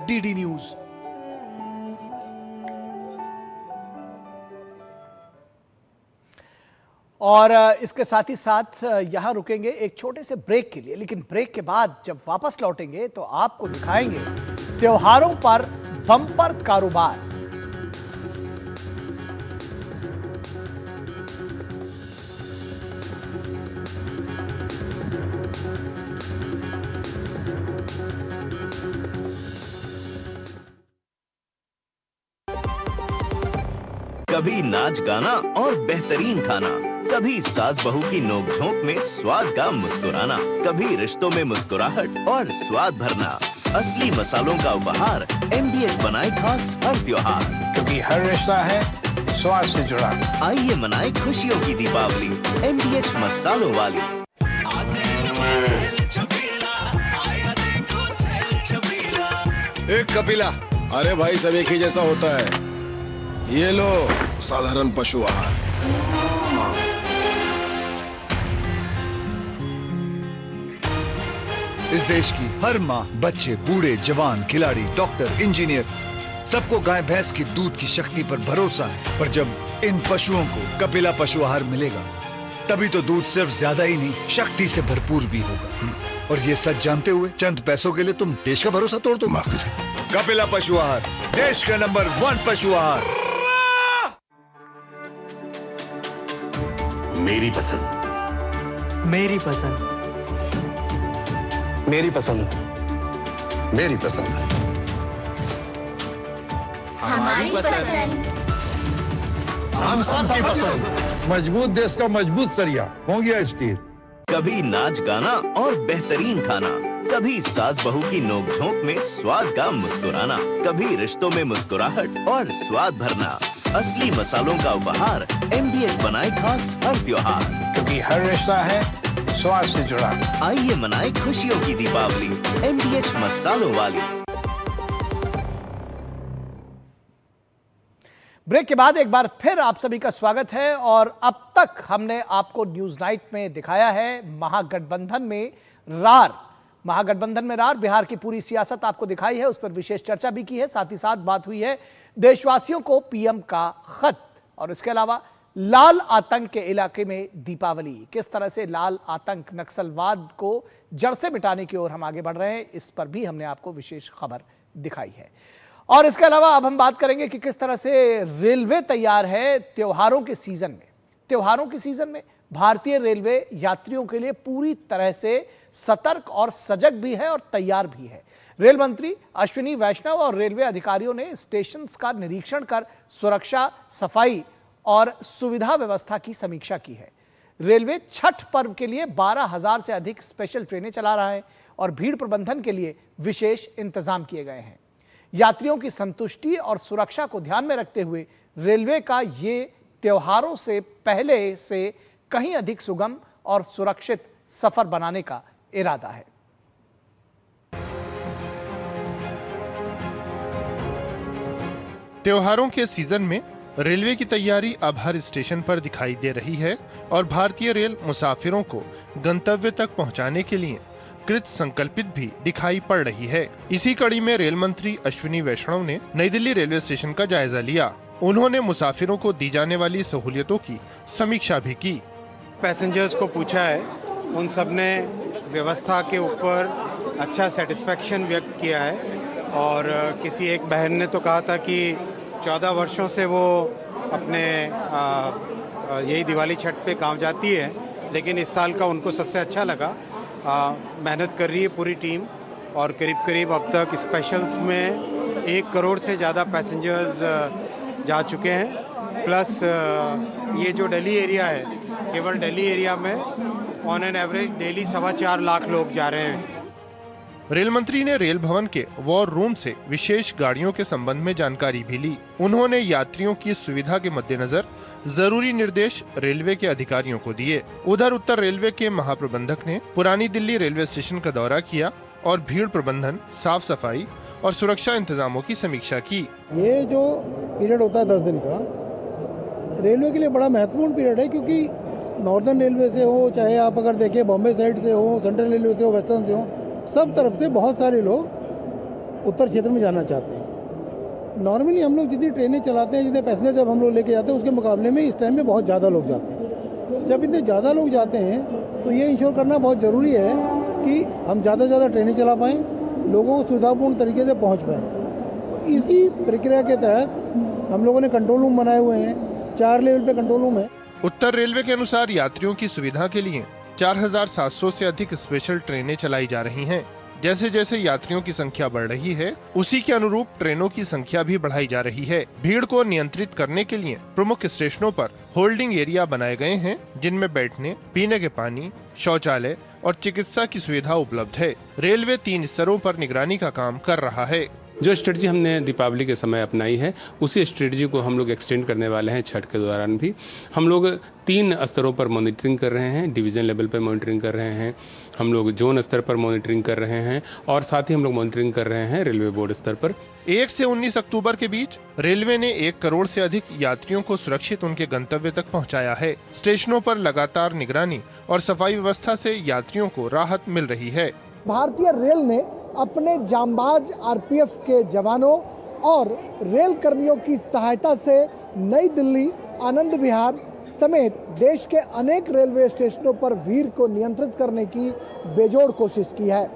DD news. और इसके साथ ही साथ यहां रुकेंगे एक छोटे से ब्रेक के लिए, लेकिन ब्रेक के बाद जब वापस लौटेंगे तो आपको दिखाएंगे त्योहारों पर बम्पर कारोबार। कभी नाच गाना और बेहतरीन खाना, कभी सास बहू की नोक-झोंक में स्वाद का मुस्कुराना, कभी रिश्तों में मुस्कुराहट और स्वाद भरना। असली मसालों का उपहार MBH बनाए खास हर त्योहार, क्योंकि हर रिश्ता है स्वाद से जुड़ा। आइए मनाए खुशियों की दीपावली MBH मसालों वाली। एक कपिला, अरे भाई सब एक ही जैसा होता है। ये लो साधारण पशु आहार। इस देश की हर माँ, बच्चे, बूढ़े, जवान, खिलाड़ी, डॉक्टर, इंजीनियर, सबको गाय भैंस की दूध की शक्ति पर भरोसा है। पर जब इन पशुओं को कपिला पशु आहार मिलेगा, तभी तो दूध सिर्फ ज्यादा ही नहीं, शक्ति से भरपूर भी होगा। और ये सच जानते हुए चंद पैसों के लिए तुम देश का भरोसा तोड़ दो। कपिला पशु आहार, देश का नंबर 1 पशु आहार। मेरी पसंद, मेरी पसंद, मेरी पसंद, मेरी पसंद, हमारी पसंद, हम सबकी पसंद। मजबूत देश का मजबूत सरिया होंगे स्टील। कभी नाच गाना और बेहतरीन खाना, कभी सास बहू की नोकझोंक में स्वाद का मुस्कुराना, कभी रिश्तों में मुस्कुराहट और स्वाद भरना। असली मसालों का उपहार MDH बनाए खास हर त्योहार, क्योंकि हर रिश्ता है स्वाद से जुड़ा। आइए मनाए खुशियों की दीपावली MDH मसालों वाली। ब्रेक के बाद एक बार फिर आप सभी का स्वागत है। और अब तक हमने आपको न्यूज नाइट में दिखाया है महागठबंधन में रार। महागठबंधन में रार, बिहार की पूरी सियासत आपको दिखाई है, उस पर विशेष चर्चा भी की है। साथ ही साथ बात हुई है देशवासियों को PM का खत, और इसके अलावा लाल आतंक के इलाके में दीपावली, किस तरह से लाल आतंक नक्सलवाद को जड़ से मिटाने की ओर हम आगे बढ़ रहे हैं, इस पर भी हमने आपको विशेष खबर दिखाई है। और इसके अलावा अब हम बात करेंगे कि किस तरह से रेलवे तैयार है त्योहारों के सीजन में। त्योहारों के सीजन में भारतीय रेलवे यात्रियों के लिए पूरी तरह से सतर्क और सजग भी है और तैयार भी है। रेल मंत्री अश्विनी वैष्णव और रेलवे अधिकारियों ने स्टेशन का निरीक्षण कर सुरक्षा, सफाई और सुविधा व्यवस्था की समीक्षा की है। रेलवे छठ पर्व के लिए 12,000 से अधिक स्पेशल ट्रेनें चला रहा है और भीड़ प्रबंधन के लिए विशेष इंतजाम किए गए हैं। यात्रियों की संतुष्टि और सुरक्षा को ध्यान में रखते हुए रेलवे का ये त्योहारों से पहले से कहीं अधिक सुगम और सुरक्षित सफर बनाने का इरादा है। त्योहारों के सीजन में रेलवे की तैयारी अब हर स्टेशन पर दिखाई दे रही है और भारतीय रेल मुसाफिरों को गंतव्य तक पहुंचाने के लिए कृत संकल्पित भी दिखाई पड़ रही है। इसी कड़ी में रेल मंत्री अश्विनी वैष्णव ने नई दिल्ली रेलवे स्टेशन का जायजा लिया। उन्होंने मुसाफिरों को दी जाने वाली सहूलियतों की समीक्षा भी की। पैसेंजर्स को पूछा है, उन सब ने व्यवस्था के ऊपर अच्छा सेटिस्फेक्शन व्यक्त किया है। और किसी एक बहन ने तो कहा था कि 14 वर्षों से वो अपने यही दिवाली छठ पे काम जाती है, लेकिन इस साल का उनको सबसे अच्छा लगा। मेहनत कर रही है पूरी टीम और करीब करीब अब तक स्पेशल्स में 1 करोड़ से ज़्यादा पैसेंजर्स जा चुके हैं। प्लस ये जो दिल्ली एरिया है, केवल दिल्ली एरिया में on an average daily 4.25 lakh लोग जा रहे हैं। रेल मंत्री ने रेल भवन के वॉर रूम से विशेष गाड़ियों के संबंध में जानकारी भी ली। उन्होंने यात्रियों की सुविधा के मद्देनजर जरूरी निर्देश रेलवे के अधिकारियों को दिए। उधर उत्तर रेलवे के महाप्रबंधक ने पुरानी दिल्ली रेलवे स्टेशन का दौरा किया और भीड़ प्रबंधन, साफ सफाई और सुरक्षा इंतजामों की समीक्षा की। ये जो पीरियड होता है 10 दिन का, रेलवे के लिए बड़ा महत्वपूर्ण पीरियड है, क्योंकि नॉर्दर्न रेलवे से हो, चाहे आप अगर देखिए बॉम्बे साइड से हो, सेंट्रल रेलवे से हो, वेस्टर्न से हो, सब तरफ से बहुत सारे लोग उत्तर क्षेत्र में जाना चाहते हैं। नॉर्मली हम लोग जितनी ट्रेनें चलाते हैं, जितने पैसेंजर जब हम लोग लेके जाते हैं, उसके मुकाबले में इस टाइम में बहुत ज़्यादा लोग जाते हैं। जब इतने ज़्यादा लोग जाते हैं तो ये इंश्योर करना बहुत ज़रूरी है कि हम ज़्यादा से ज़्यादा ट्रेनें चला पाएँ, लोगों को सुविधापूर्ण तरीके से पहुँच पाएँ। तो इसी प्रक्रिया के तहत हम लोगों ने कंट्रोल रूम बनाए हुए हैं, 4 लेवल पे कंट्रोल रूम है। उत्तर रेलवे के अनुसार यात्रियों की सुविधा के लिए 4,700 से अधिक स्पेशल ट्रेनें चलाई जा रही हैं। जैसे जैसे यात्रियों की संख्या बढ़ रही है, उसी के अनुरूप ट्रेनों की संख्या भी बढ़ाई जा रही है। भीड़ को नियंत्रित करने के लिए प्रमुख स्टेशनों पर होल्डिंग एरिया बनाए गए हैं, जिनमें बैठने, पीने के पानी, शौचालय और चिकित्सा की सुविधा उपलब्ध है। रेलवे 3 स्तरों पर निगरानी का काम कर रहा है। जो स्ट्रेटजी हमने दीपावली के समय अपनाई है, उसी स्ट्रेटजी को हम लोग एक्सटेंड करने वाले हैं छठ के दौरान भी। हम लोग 3 स्तरों पर मॉनिटरिंग कर रहे हैं, डिवीजन लेवल पर मॉनिटरिंग कर रहे हैं, हम लोग जोन स्तर पर मॉनिटरिंग कर रहे हैं और साथ ही हम लोग मॉनिटरिंग कर रहे हैं रेलवे बोर्ड स्तर पर। 1 से 19 अक्टूबर के बीच रेलवे ने 1 करोड़ से अधिक यात्रियों को सुरक्षित उनके गंतव्य तक पहुंचाया है। स्टेशनों पर लगातार निगरानी और सफाई व्यवस्था से यात्रियों को राहत मिल रही है। भारतीय रेल ने अपने जांबाज आरपीएफ के जवानों और रेल कर्मियों की सहायता से नई दिल्ली, आनंद विहार समेत देश के अनेक रेलवे स्टेशनों पर भीड़ को नियंत्रित करने की बेजोड़ कोशिश की है,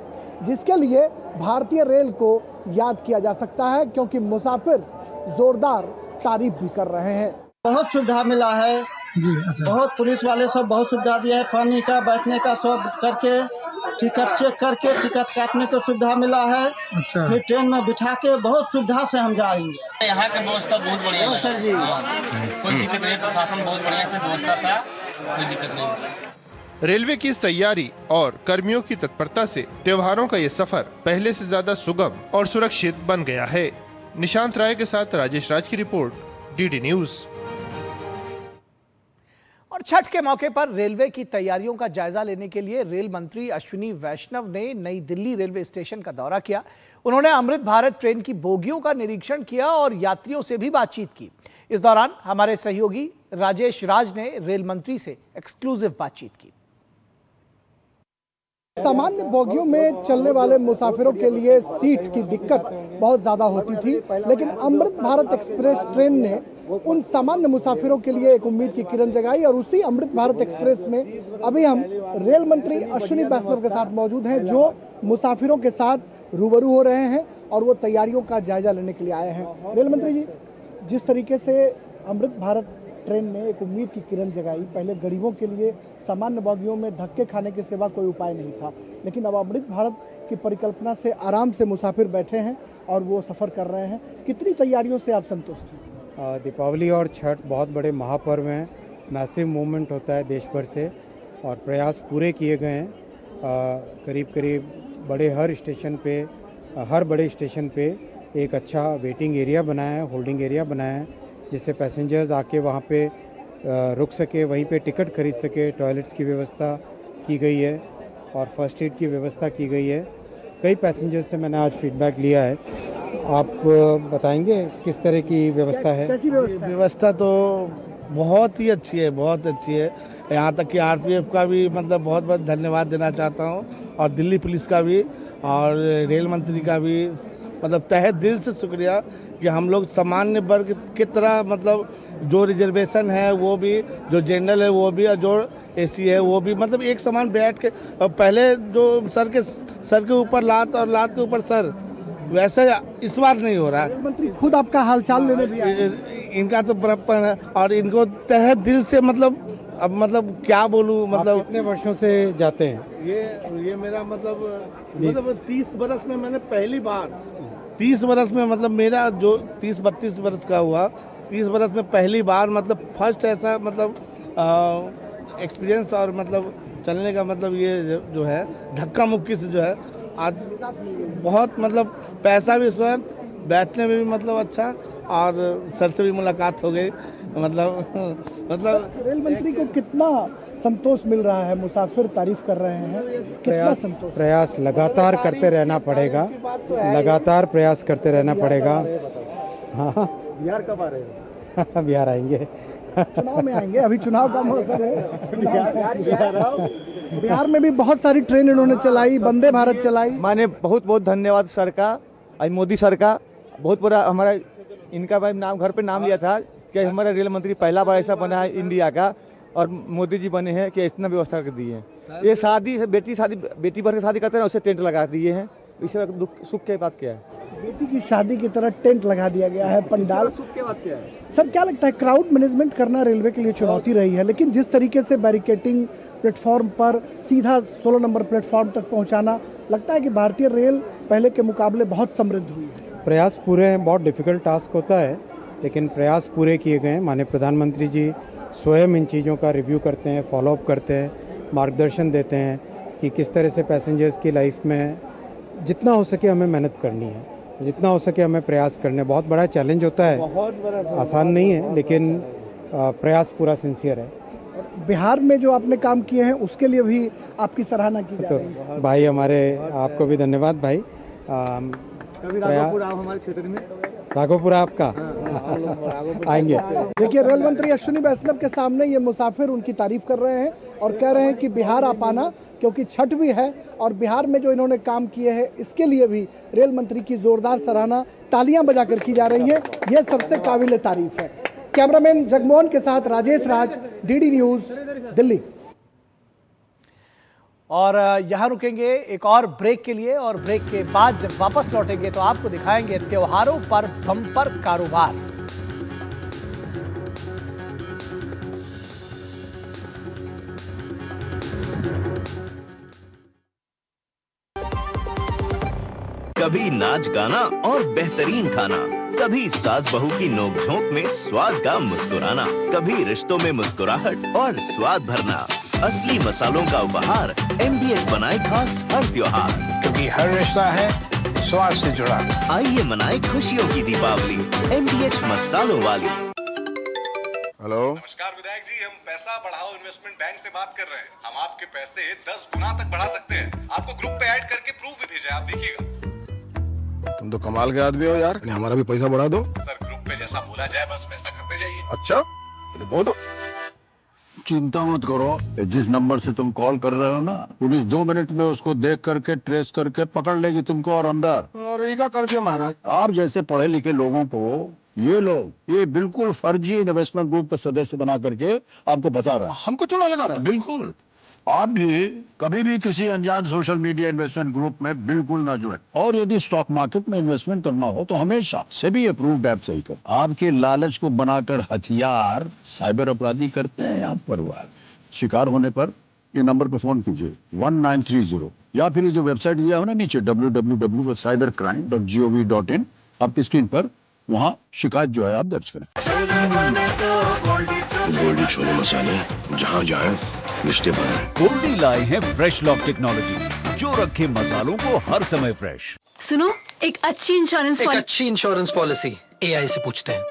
जिसके लिए भारतीय रेल को याद किया जा सकता है, क्योंकि मुसाफिर जोरदार तारीफ भी कर रहे हैं। बहुत सुविधा मिला है जी, अच्छा। बहुत पुलिस वाले सब बहुत सुविधा दिया है, पानी का, बैठने का, सब करके टिकट चेक करके टिकट काटने की सुविधा मिला है। अच्छा। फिर ट्रेन में बिठा के बहुत सुविधा से हम जाएंगे। यहाँ की व्यवस्था बहुत बढ़िया है सर जी, कोई दिक्कत नहीं, प्रशासन बहुत बढ़िया से व्यवस्था था, कोई दिक्कत नहीं। रेलवे की इस तैयारी और कर्मियों की तत्परता से त्योहारों का ये सफर पहले से ज्यादा सुगम और सुरक्षित बन गया है। निशांत राय के साथ राजेश राज की रिपोर्ट, डीडी न्यूज। और छठ के मौके पर रेलवे की तैयारियों का जायजा लेने के लिए रेल मंत्री अश्विनी वैष्णव ने नई दिल्ली रेलवे स्टेशन का दौरा किया। उन्होंने अमृत भारत ट्रेन की बोगियों का निरीक्षण किया और यात्रियों से भी बातचीत की। इस दौरान हमारे सहयोगी राजेश राज ने रेल मंत्री से एक्सक्लूसिव बातचीत की। सामान्य बोगियों में चलने वाले मुसाफिरों के लिए सीट की दिक्कत बहुत ज्यादा होती थी, लेकिन अमृत भारत एक्सप्रेस ट्रेन ने उन सामान्य मुसाफिरों के लिए एक उम्मीद की किरण जगाई। और उसी अमृत भारत एक्सप्रेस में अभी हम रेल मंत्री अश्विनी वैष्णव के साथ मौजूद हैं, जो मुसाफिरों के साथ रूबरू हो रहे हैं और वो तैयारियों का जायजा लेने के लिए आए हैं। रेल मंत्री जी, जिस तरीके से अमृत भारत ट्रेन ने एक उम्मीद की किरण जगाई, पहले गरीबों के लिए सामान्य बोगियों में धक्के खाने के सिवा कोई उपाय नहीं था, लेकिन अब अमृत भारत की परिकल्पना से आराम से मुसाफिर बैठे हैं और वो सफ़र कर रहे हैं। कितनी तैयारियों से आप संतुष्ट हैं? दीपावली और छठ बहुत बड़े महापर्व हैं, मैसिव मूवमेंट होता है देश भर से और प्रयास पूरे किए गए हैं। करीब करीब हर बड़े स्टेशन पे एक अच्छा वेटिंग एरिया बनाया है, होल्डिंग एरिया बनाया है, जिससे पैसेंजर्स आके वहाँ पे रुक सके, वहीं पे टिकट खरीद सके। टॉयलेट्स की व्यवस्था की गई है और फर्स्ट एड की व्यवस्था की गई है। कई पैसेंजर्स से मैंने आज फीडबैक लिया है, आप बताएंगे किस तरह की व्यवस्था है? कैसी व्यवस्था तो बहुत ही अच्छी है, बहुत अच्छी है। यहाँ तक कि आरपीएफ का भी मतलब बहुत बहुत धन्यवाद देना चाहता हूँ, और दिल्ली पुलिस का भी, और रेल मंत्री का भी मतलब तहे दिल से शुक्रिया कि हम लोग सामान्य वर्ग की तरह मतलब जो रिजर्वेशन है वो भी, जो जनरल है वो भी, और जो एसी है वो भी, मतलब एक समान बैठ के। और पहले जो सर के ऊपर लात और लात के ऊपर सर, वैसे इस बार नहीं हो रहा है। मंत्री खुद आपका हालचाल लेने भी आए। इनका तो बराबर है, और इनको तहे दिल से मतलब अब मतलब क्या बोलूँ, मतलब कितने वर्षों से जाते हैं? ये मेरा मतलब 30 बरस में मैंने पहली बार 30 बरस में मतलब मेरा जो 30-32 बरस का हुआ, 30 बरस में पहली बार मतलब फर्स्ट ऐसा मतलब एक्सपीरियंस और मतलब चलने का मतलब ये जो है धक्का मुक्की से जो है आज बहुत मतलब पैसा भी स्वर्थ, बैठने में भी मतलब अच्छा, और सर से भी मुलाकात हो गई। मतलब रेल मंत्री को कितना संतोष मिल रहा है? मुसाफिर तारीफ कर रहे हैं, कितना संतोष? प्रयास लगातार करते रहना पड़ेगा, लगातार प्रयास करते रहना पड़ेगा। हाँ, बिहार कब आ रहे हैं? बिहार आएंगे, चुनाव में आएंगे, अभी चुनाव का मौसम है। बिहार में भी बहुत सारी ट्रेन इन्होंने चलाई, वंदे भारत चलाई। माने बहुत बहुत धन्यवाद सर का, आज मोदी सर का बहुत बड़ा हमारा इनका भाई नाम घर पे नाम लिया था कि हमारा रेल मंत्री पहला बार ऐसा बना है इंडिया का, और मोदी जी बने हैं कि इतना व्यवस्था कर दी है। ये शादी बेटी भर की शादी करते हैं, उसे टेंट लगा दिए हैं। इससे दुख सुख की बात क्या है? बेटी की शादी की तरह टेंट लगा दिया गया है, पंडाल। सर क्या लगता है, क्राउड मैनेजमेंट करना रेलवे के लिए चुनौती रही है, लेकिन जिस तरीके से बैरिकेटिंग प्लेटफॉर्म पर सीधा 16 नंबर प्लेटफॉर्म तक पहुंचाना, लगता है कि भारतीय रेल पहले के मुकाबले बहुत समृद्ध हुई है। प्रयास पूरे हैं, बहुत डिफिकल्ट टास्क होता है, लेकिन प्रयास पूरे किए गए हैं। माननीय प्रधानमंत्री जी स्वयं इन चीज़ों का रिव्यू करते हैं, फॉलोअप करते हैं, मार्गदर्शन देते हैं कि किस तरह से पैसेंजर्स की लाइफ में जितना हो सके हमें मेहनत करनी है, जितना हो सके हमें प्रयास करने। बहुत बड़ा चैलेंज होता है, बहुत बड़ा, आसान नहीं है, लेकिन प्रयास पूरा सिंसियर है। बिहार में जो आपने काम किए हैं उसके लिए भी आपकी सराहना की जा रही है। भाई हमारे, आपको भी धन्यवाद भाई। कभी राघोपुर आओ हमारे क्षेत्र में। राघोपुर आपका? आएंगे। देखिए, रेल मंत्री अश्विनी वैष्णव के सामने ये मुसाफिर उनकी तारीफ कर रहे हैं और कह रहे हैं कि बिहार आप आना, क्योंकि छठ भी है और बिहार में जो इन्होंने काम किए हैं इसके लिए भी रेल मंत्री की जोरदार सराहना तालियां बजाकर की जा रही है। ये सबसे काबिल तारीफ है। कैमरामैन जगमोहन के साथ राजेश राज, डीडी न्यूज, दिल्ली। और यहाँ रुकेंगे एक और ब्रेक के लिए, और ब्रेक के बाद जब वापस लौटेंगे तो आपको दिखाएंगे त्योहारों पर बम्पर कारोबार। कभी नाच गाना और बेहतरीन खाना, कभी सास बहू की नोकझोंक में स्वाद का मुस्कुराना, कभी रिश्तों में मुस्कुराहट और स्वाद भरना। असली मसालों का उपहार MDH बनाए खास हर त्योहार, क्योंकि हर रिश्ता है स्वाद से जुड़ा। आइए मनाए खुशियों की दीपावली MDH मसालों वाली। हेलो, नमस्कार विधायक जी, हम पैसा बढ़ाओ इन्वेस्टमेंट बैंक से बात कर रहे हैं। हम आपके पैसे 10 गुना तक बढ़ा सकते हैं। आपको ग्रुप पे ऐड करके प्रूफ भी भेजा है, आप देखिएगा। तुम तो कमाल के आदमी हो यार, हमारा भी पैसा बढ़ा दो। सर, ग्रुप पे जैसा बोला जाए बस वैसा करते जाइए। अच्छा, तो बहुत चिंता मत करो, जिस नंबर से तुम कॉल कर रहे हो ना, पुलिस 2 मिनट में उसको देख करके ट्रेस करके पकड़ लेगी तुमको और अंदर। और ये क्या करके महाराज? आप जैसे पढ़े लिखे लोगों को ये लोग ये बिल्कुल फर्जी इन्वेस्टमेंट ग्रुप के सदस्य बना करके आपको बचा रहा है। हमको चुना लगा रहा है। बिल्कुल, आप भी कभी भी किसी अनजान सोशल मीडिया इन्वेस्टमेंट ग्रुप में बिल्कुल ना जुड़े। और यदि स्टॉक मार्केट में इन्वेस्टमेंट करना हो तो हमेशा सेबी अप्रूव्ड ऐप से ही करें। आपके लालच को बनाकर हथियार साइबर अपराधी करते हैं आप परिवार। शिकार होने पर ये नंबर पर फोन कीजिए 1930, या फिर ये जो वेबसाइट दिया हो ना नीचे www.cybercrime.gov.in, आपकी स्क्रीन पर वहाँ शिकायत जो है आप दर्ज करें। गोल्डी छोले मसाले, जहाँ जाए रिश्ते बने। गोल्डी लाए हैं फ्रेश लॉक टेक्नोलॉजी, जो रखे मसालों को हर समय फ्रेश। सुनो, एक अच्छी इंश्योरेंस पॉलिसी AI से पूछते हैं।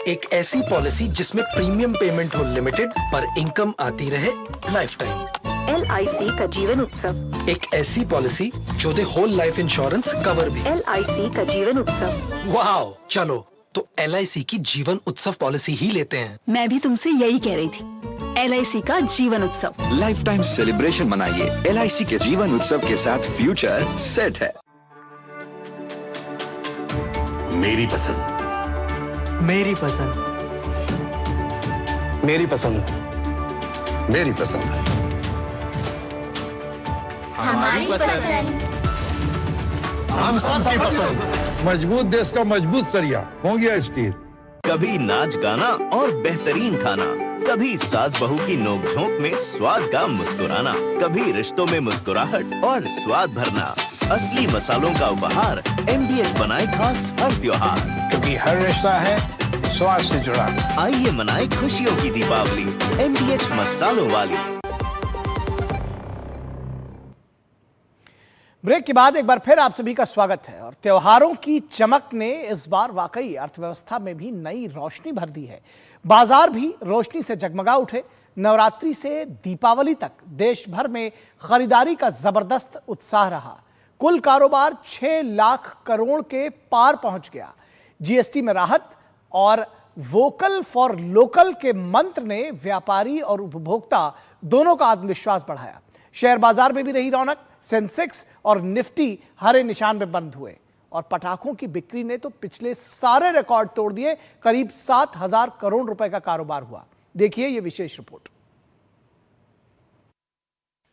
एक ऐसी पॉलिसी जिसमें प्रीमियम पेमेंट हो लिमिटेड पर इनकम आती रहे लाइफ टाइम। LIC का जीवन उत्सव। एक ऐसी पॉलिसी जो दे होल लाइफ इंश्योरेंस कवर भी। LIC का जीवन उत्सव। वाओ, चलो तो LIC की जीवन उत्सव पॉलिसी ही लेते हैं। मैं भी तुमसे यही कह रही थी, LIC का जीवन उत्सव। लाइफ टाइम सेलिब्रेशन मनाइए LIC के जीवन उत्सव के साथ, फ्यूचर सेट है। मेरी पसंद, मेरी पसंद, मेरी पसंद, मेरी पसंद, हमारी पसंद, हम सबकी पसंद। मजबूत देश का मजबूत सरिया हो गया स्टील। कभी नाच गाना और बेहतरीन खाना, कभी सास बहू की नोकझोंक में स्वाद का मुस्कुराना, कभी रिश्तों में मुस्कुराहट और स्वाद भरना। असली मसालों का उपहार MDH बनाए खास हर त्योहार, क्योंकि हर रिश्ता है स्वाद से जुड़ा। आइए मनाए खुशियों की दीपावली MDH मसालों वाली। ब्रेक के बाद एक बार फिर आप सभी का स्वागत है। और त्योहारों की चमक ने इस बार वाकई अर्थव्यवस्था में भी नई रोशनी भर दी है। बाजार भी रोशनी से जगमगा उठे। नवरात्रि से दीपावली तक देश भर में खरीदारी का जबरदस्त उत्साह रहा। कुल कारोबार 6 लाख करोड़ के पार पहुंच गया। GST में राहत और वोकल फॉर लोकल के मंत्र ने व्यापारी और उपभोक्ता दोनों का आत्मविश्वास बढ़ाया। शेयर बाजार में भी रही रौनक। सेंसेक्स और निफ्टी हरे निशान में बंद हुए और पटाखों की बिक्री ने तो पिछले सारे रिकॉर्ड तोड़ दिए। करीब 7,000 करोड़ रुपए का कारोबार हुआ। देखिए ये विशेष रिपोर्ट।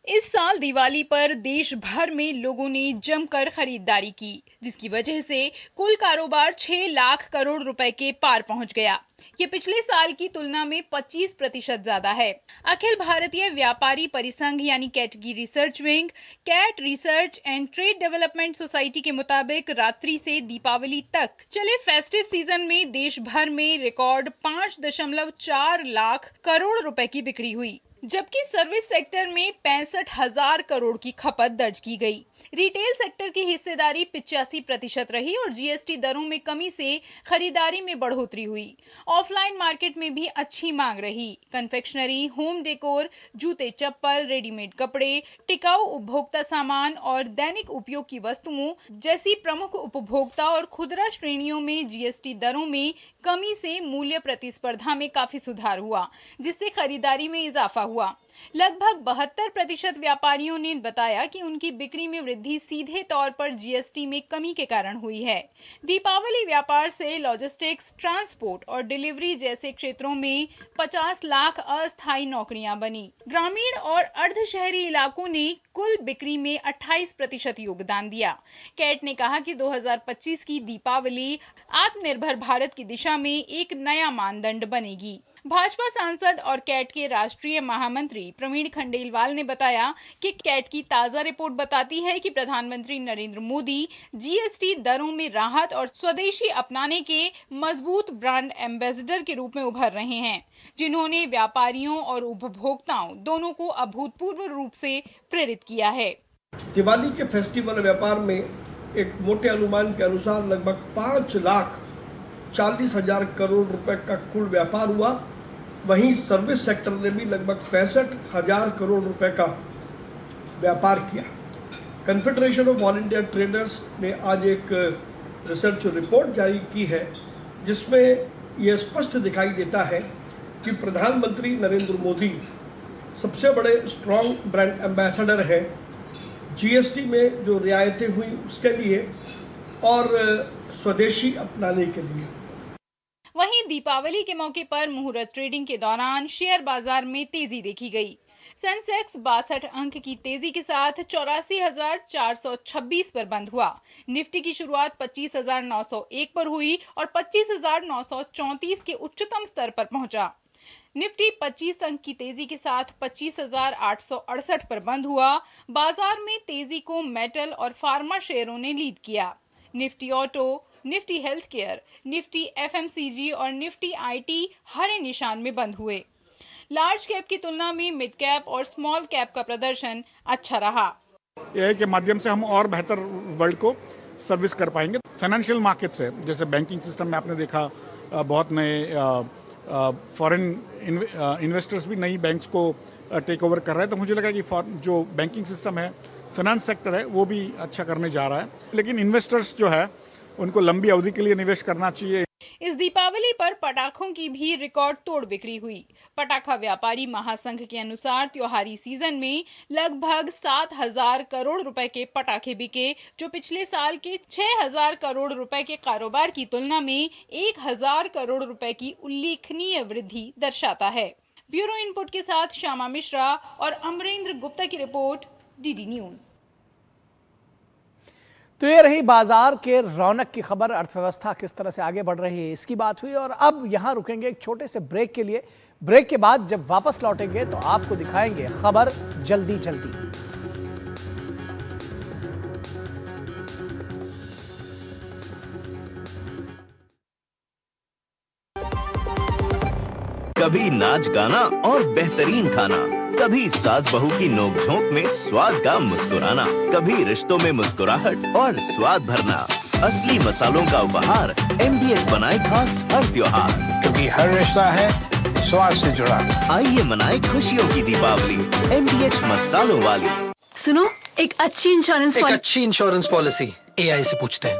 इस साल दिवाली पर देश भर में लोगों ने जमकर खरीदारी की, जिसकी वजह से कुल कारोबार 6 लाख करोड़ रुपए के पार पहुंच गया। ये पिछले साल की तुलना में 25% ज्यादा है। अखिल भारतीय व्यापारी परिसंघ यानी कैटगी research wing, CAIT research and trade development society के मुताबिक रात्रि से दीपावली तक चले फेस्टिव सीजन में देश भर में रिकॉर्ड 5.4 लाख करोड़ रुपए की बिक्री हुई। जबकि सर्विस सेक्टर में 65,000 करोड़ की खपत दर्ज की गई। रिटेल सेक्टर की हिस्सेदारी 85% रही और जीएसटी दरों में कमी से खरीदारी में बढ़ोतरी हुई। ऑफलाइन मार्केट में भी अच्छी मांग रही। कन्फेक्शनरी, होम डेकोर, जूते चप्पल, रेडीमेड कपड़े, टिकाऊ उपभोक्ता सामान और दैनिक उपयोग की वस्तुओं जैसी प्रमुख उपभोक्ता और खुदरा श्रेणियों में जीएसटी दरों में कमी से मूल्य प्रतिस्पर्धा में काफी सुधार हुआ, जिससे खरीदारी में इजाफा हुआ। लगभग 72% व्यापारियों ने बताया कि उनकी बिक्री में वृद्धि सीधे तौर पर जीएसटी में कमी के कारण हुई है। दीपावली व्यापार से लॉजिस्टिक्स, ट्रांसपोर्ट और डिलीवरी जैसे क्षेत्रों में 50 लाख अस्थायी नौकरियां बनी। ग्रामीण और अर्ध शहरी इलाकों ने कुल बिक्री में 28% योगदान दिया। कैट ने कहा कि 2025 की दीपावली आत्मनिर्भर भारत की दिशा में एक नया मानदंड बनेगी। भाजपा सांसद और कैट के राष्ट्रीय महामंत्री प्रवीण खंडेलवाल ने बताया कि कैट की ताजा रिपोर्ट बताती है कि प्रधानमंत्री नरेंद्र मोदी जीएसटी दरों में राहत और स्वदेशी अपनाने के मजबूत ब्रांड एम्बेसडर के रूप में उभर रहे हैं, जिन्होंने व्यापारियों और उपभोक्ताओं दोनों को अभूतपूर्व रूप से प्रेरित किया है। दिवाली के फेस्टिवल व्यापार में एक मोटे अनुमान के अनुसार लगभग 5,40,000 करोड़ रुपए का कुल व्यापार हुआ। वहीं सर्विस सेक्टर ने भी लगभग 65,000 करोड़ रुपए का व्यापार किया। Confederation of all India traders ने आज एक रिसर्च रिपोर्ट जारी की है, जिसमें यह स्पष्ट दिखाई देता है कि प्रधानमंत्री नरेंद्र मोदी सबसे बड़े स्ट्रॉन्ग ब्रांड एम्बेसडर हैं जीएसटी में जो रियायतें हुई उसके लिए और स्वदेशी अपनाने के लिए। वहीं दीपावली के मौके पर मुहूर्त ट्रेडिंग के दौरान शेयर बाजार में तेजी देखी गई। सेंसेक्स 62 अंक की तेजी के साथ 84,426 पर बंद हुआ। निफ्टी की शुरुआत 25,901 पर हुई और 25,934 के उच्चतम स्तर पर पहुंचा। निफ्टी 25 अंक की तेजी के साथ 25,868 पर बंद हुआ। बाजार में तेजी को मेटल और फार्मा शेयरों ने लीड किया। Nifty auto, Nifty health care, Nifty FMCG और निफ्टी आईटी हरे निशान में बंद हुए। लार्ज कैप की तुलना में मिड कैप और स्मॉल कैप का प्रदर्शन अच्छा रहा। एआई के माध्यम से हम और बेहतर वर्ल्ड को सर्विस कर पाएंगे। फाइनेंशियल मार्केट से जैसे बैंकिंग सिस्टम में आपने देखा बहुत नए फॉरेन इन्वेस्टर्स भी नई बैंक्स को टेक ओवर कर रहे हैं, तो मुझे लगा कि जो बैंकिंग सिस्टम है, फाइनेंस सेक्टर है, वो भी अच्छा करने जा रहा है। लेकिन इन्वेस्टर्स जो है उनको लंबी अवधि के लिए निवेश करना चाहिए। इस दीपावली पर पटाखों की भी रिकॉर्ड तोड़ बिक्री हुई। पटाखा व्यापारी महासंघ के अनुसार त्योहारी सीजन में लगभग 7,000 करोड़ रुपए के पटाखे बिके, जो पिछले साल के 6,000 करोड़ रुपए के कारोबार की तुलना में 1,000 करोड़ रुपए की उल्लेखनीय वृद्धि दर्शाता है। ब्यूरो इनपुट के साथ श्यामा मिश्रा और अमरेंद्र गुप्ता की रिपोर्ट, डीडी न्यूज। तो ये रही बाजार के रौनक की खबर। अर्थव्यवस्था किस तरह से आगे बढ़ रही है इसकी बात हुई, और अब यहां रुकेंगे एक छोटे से ब्रेक के लिए। ब्रेक के बाद जब वापस लौटेंगे तो आपको दिखाएंगे खबर जल्दी जल्दी। कभी नाच गाना और बेहतरीन खाना, कभी सास बहू की नोक-झोंक में स्वाद का मुस्कुराना, कभी रिश्तों में मुस्कुराहट और स्वाद भरना। असली मसालों का उपहार MDH बनाए खास हर त्योहार, क्योंकि हर रिश्ता है स्वाद से जुड़ा। आइए मनाए खुशियों की दीपावली MDH मसालों वाली। सुनो, एक अच्छी इंश्योरेंस पॉलिसी AI से पूछते हैं।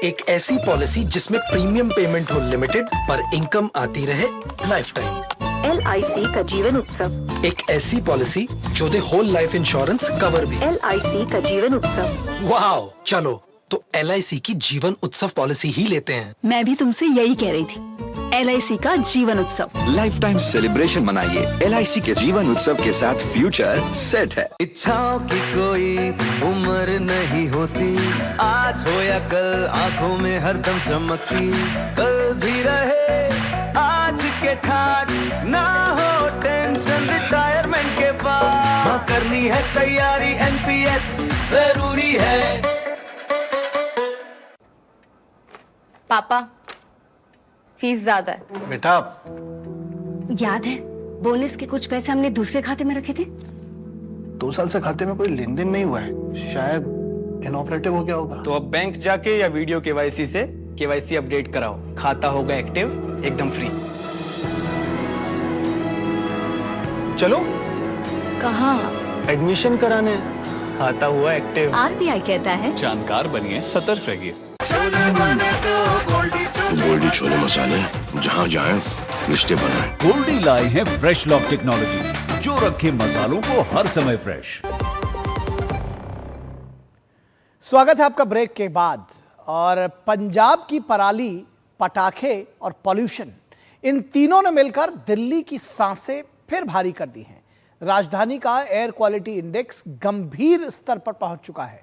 एक ऐसी पॉलिसी जिसमें प्रीमियम पेमेंट हो लिमिटेड पर इनकम आती रहे लाइफ टाइम। LIC का जीवन उत्सव। एक ऐसी पॉलिसी जो दे होल लाइफ इंश्योरेंस कवर भी। LIC का जीवन उत्सव। वाओ, चलो तो LIC की जीवन उत्सव पॉलिसी ही लेते हैं। मैं भी तुमसे यही कह रही थी। LIC का जीवन उत्सव। लाइफ टाइम सेलिब्रेशन मनाइए LIC के जीवन उत्सव के साथ। फ्यूचर सेट है। इच्छाओं की कोई उम्र नहीं होती, आज हो या कल आंखों में हरदम चमकती। कल भी रहे आज के ठाट, ना हो टेंशन रिटायरमेंट के बाद। हाँ, करनी है तैयारी NPS जरूरी है। पापा, फीस ज्यादा है। बेटा, याद है बोनस के कुछ पैसे हमने दूसरे खाते में रखे थे। 2 साल से खाते में कोई लेन देन नहीं हुआ है, शायद इनऑपरेटिव हो गया होगा। तो अब बैंक जाके या वीडियो केवाईसी से केवाईसी अपडेट कराओ, खाता होगा एक्टिव एकदम फ्री। चलो। कहाँ? एडमिशन कराने, खाता हुआ एक्टिव। आरबीआई कहता है जानकार बनिए, सतर्क रहिए। गोल्डी छोले मसाले, जहाँ जाएं रिश्ते बनाएं। गोल्डी लाए हैं फ्रेश लॉक टेक्नोलॉजी, जो रखे मसालों को हर समय फ्रेश। स्वागत है आपका ब्रेक के बाद। और पंजाब की पराली, पटाखे और पॉल्यूशन, इन तीनों ने मिलकर दिल्ली की सांसें फिर भारी कर दी हैं। राजधानी का एयर क्वालिटी इंडेक्स गंभीर स्तर पर पहुंच चुका है।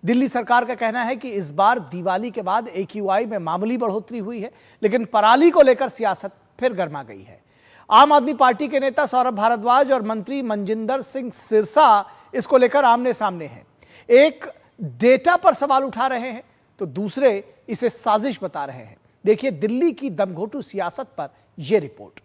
दिल्ली सरकार का कहना है कि इस बार दिवाली के बाद AQI में मामूली बढ़ोतरी हुई है, लेकिन पराली को लेकर सियासत फिर गर्मा गई है। आम आदमी पार्टी के नेता सौरभ भारद्वाज और मंत्री मनजिंदर सिंह सिरसा इसको लेकर आमने सामने हैं। एक डेटा पर सवाल उठा रहे हैं तो दूसरे इसे साजिश बता रहे हैं। देखिए दिल्ली की दमघोंटू सियासत पर यह रिपोर्ट।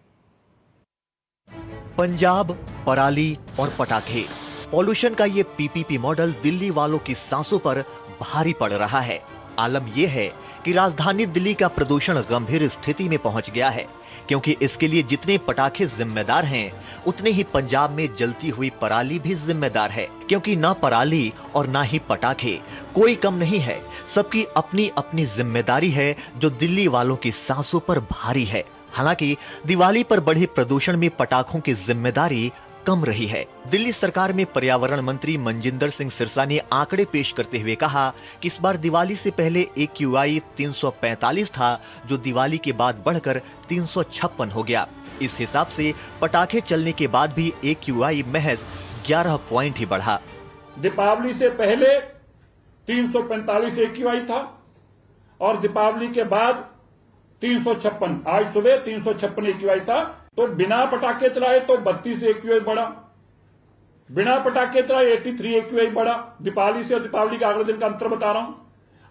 पंजाब, पराली और पटाखे, पॉल्यूशन का ये PPP मॉडल दिल्ली वालों की सांसों पर भारी पड़ रहा है। आलम यह है कि राजधानी दिल्ली का प्रदूषण गंभीर स्थिति में पहुंच गया है, क्योंकि इसके लिए जितने पटाखे जिम्मेदार हैं, उतने ही पंजाब में जलती हुई पराली भी जिम्मेदार है। क्योंकि ना पराली और ना ही पटाखे कोई कम नहीं है, सबकी अपनी अपनी जिम्मेदारी है जो दिल्ली वालों की सांसों पर भारी है। हालांकि दिवाली पर बढ़े प्रदूषण में पटाखों की जिम्मेदारी कम रही है। दिल्ली सरकार में पर्यावरण मंत्री मनजिंदर सिंह सिरसा ने आंकड़े पेश करते हुए कहा कि इस बार दिवाली से पहले AQI 345 था, जो दिवाली के बाद बढ़कर 356 हो गया। इस हिसाब से पटाखे चलने के बाद भी AQI महज 11 पॉइंट ही बढ़ा। दीपावली से पहले 345 AQI था और दीपावली के बाद 356, आज सुबह 356 AQI था। तो बिना पटाखे चलाए तो 32 AQI बढ़ा, बिना पटाखे चलाए 83 AQI बढ़ा। दीपावली से और दीपावली के अगले दिन का अंतर बता रहा हूं।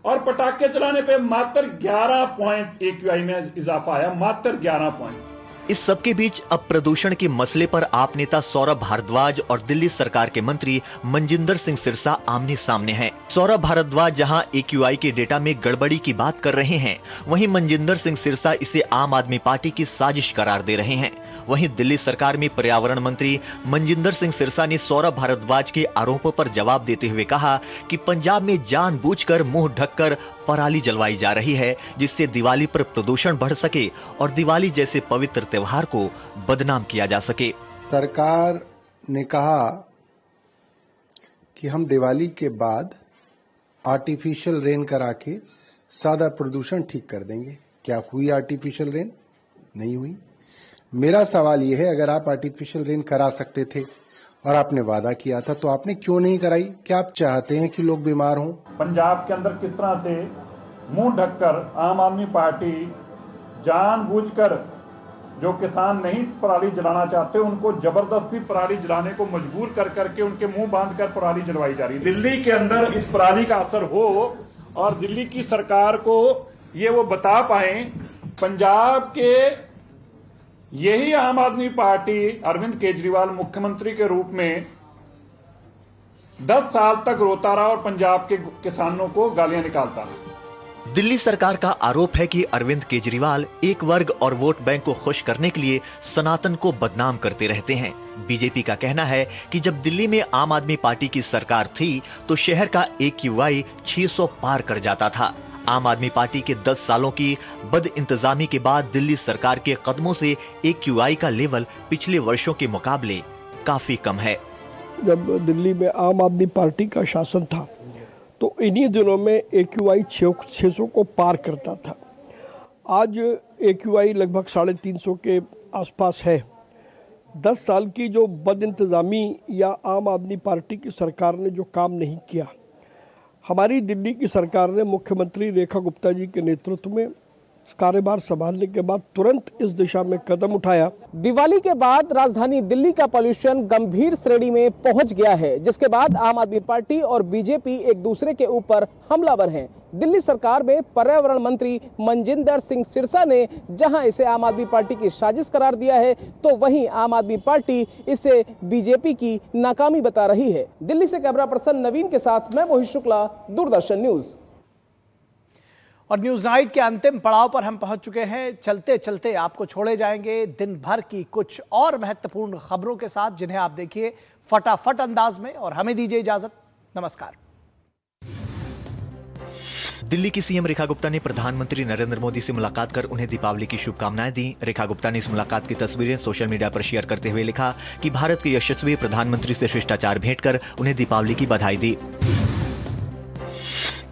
और पटाखे चलाने पे मात्र 11 पॉइंट AQI में इजाफा आया, मात्र 11 पॉइंट। इस सबके बीच अब प्रदूषण के मसले पर आप नेता सौरभ भारद्वाज और दिल्ली सरकार के मंत्री मनजिंदर सिंह सिरसा आमने सामने हैं। सौरभ भारद्वाज जहां AQI के डेटा में गड़बड़ी की बात कर रहे हैं, वहीं मनजिंदर सिंह सिरसा इसे आम आदमी पार्टी की साजिश करार दे रहे हैं। वहीं दिल्ली सरकार में पर्यावरण मंत्री मनजिंदर सिंह सिरसा ने सौरभ भारद्वाज के आरोपों पर जवाब देते हुए कहा कि पंजाब में जानबूझकर मुंह ढककर पराली जलवाई जा रही है, जिससे दिवाली पर प्रदूषण बढ़ सके और दिवाली जैसे पवित्र त्योहार को बदनाम किया जा सके। सरकार ने कहा कि हम दिवाली के बाद आर्टिफिशियल रेन करा के सादा प्रदूषण ठीक कर देंगे। क्या हुई आर्टिफिशियल रेन? नहीं हुई। मेरा सवाल यह है, अगर आप आर्टिफिशियल रेन करा सकते थे और आपने वादा किया था, तो आपने क्यों नहीं कराई? क्या आप चाहते हैं कि लोग बीमार हों? पंजाब के अंदर किस तरह से मुंह ढककर आम आदमी पार्टी जानबूझकर जो किसान नहीं पराली जलाना चाहते उनको जबरदस्ती पराली जलाने को मजबूर कर करके उनके मुंह बांध कर पराली जलवाई जा रही है। दिल्ली के अंदर इस पराली का असर हो और दिल्ली की सरकार को ये वो बता पाए, पंजाब के यही आम आदमी पार्टी अरविंद केजरीवाल मुख्यमंत्री के रूप में 10 साल तक रोता रहा और पंजाब के किसानों को गालियां निकालता रहा। दिल्ली सरकार का आरोप है कि अरविंद केजरीवाल एक वर्ग और वोट बैंक को खुश करने के लिए सनातन को बदनाम करते रहते हैं। बीजेपी का कहना है कि जब दिल्ली में आम आदमी पार्टी की सरकार थी तो शहर का AQI 600 पार कर जाता था। आम आदमी पार्टी के 10 सालों की बद इंतजामी के बाद दिल्ली सरकार के कदमों से AQI का लेवल पिछले वर्षों के मुकाबले काफी कम है। जब दिल्ली में आम आदमी पार्टी का शासन था तो इन्हीं दिनों में AQI 600 को पार करता था। आज AQI लगभग 350 के आसपास है। 10 साल की जो बद इंतजामी या आम आदमी पार्टी की सरकार ने जो काम नहीं किया, हमारी दिल्ली की सरकार ने मुख्यमंत्री रेखा गुप्ता जी के नेतृत्व में कार्यभार संभालने के बाद तुरंत इस दिशा में कदम उठाया। दिवाली के बाद राजधानी दिल्ली का पॉल्यूशन गंभीर श्रेणी में पहुंच गया है, जिसके बाद आम आदमी पार्टी और बीजेपी एक दूसरे के ऊपर हमलावर हैं। दिल्ली सरकार में पर्यावरण मंत्री मनजिंदर सिंह सिरसा ने जहां इसे आम आदमी पार्टी की साजिश करार दिया है, तो वहीं आम आदमी पार्टी इसे बीजेपी की नाकामी बता रही है। दिल्ली से कैमरा पर्सन नवीन के साथ मैं मोहित शुक्ला, दूरदर्शन न्यूज। और न्यूज नाइट के अंतिम पड़ाव पर हम पहुंच चुके हैं। चलते चलते आपको छोड़े जाएंगे दिन भर की कुछ और महत्वपूर्ण खबरों के साथ, जिन्हें आप देखिए फटाफट अंदाज में, और हमें दीजिए इजाजत। नमस्कार। दिल्ली की सीएम रेखा गुप्ता ने प्रधानमंत्री नरेंद्र मोदी से मुलाकात कर उन्हें दीपावली की शुभकामनाएं दी। रेखा गुप्ता ने इस मुलाकात की तस्वीरें सोशल मीडिया पर शेयर करते हुए लिखा कि भारत के यशस्वी प्रधानमंत्री से शिष्टाचार भेंट कर उन्हें दीपावली की बधाई दी।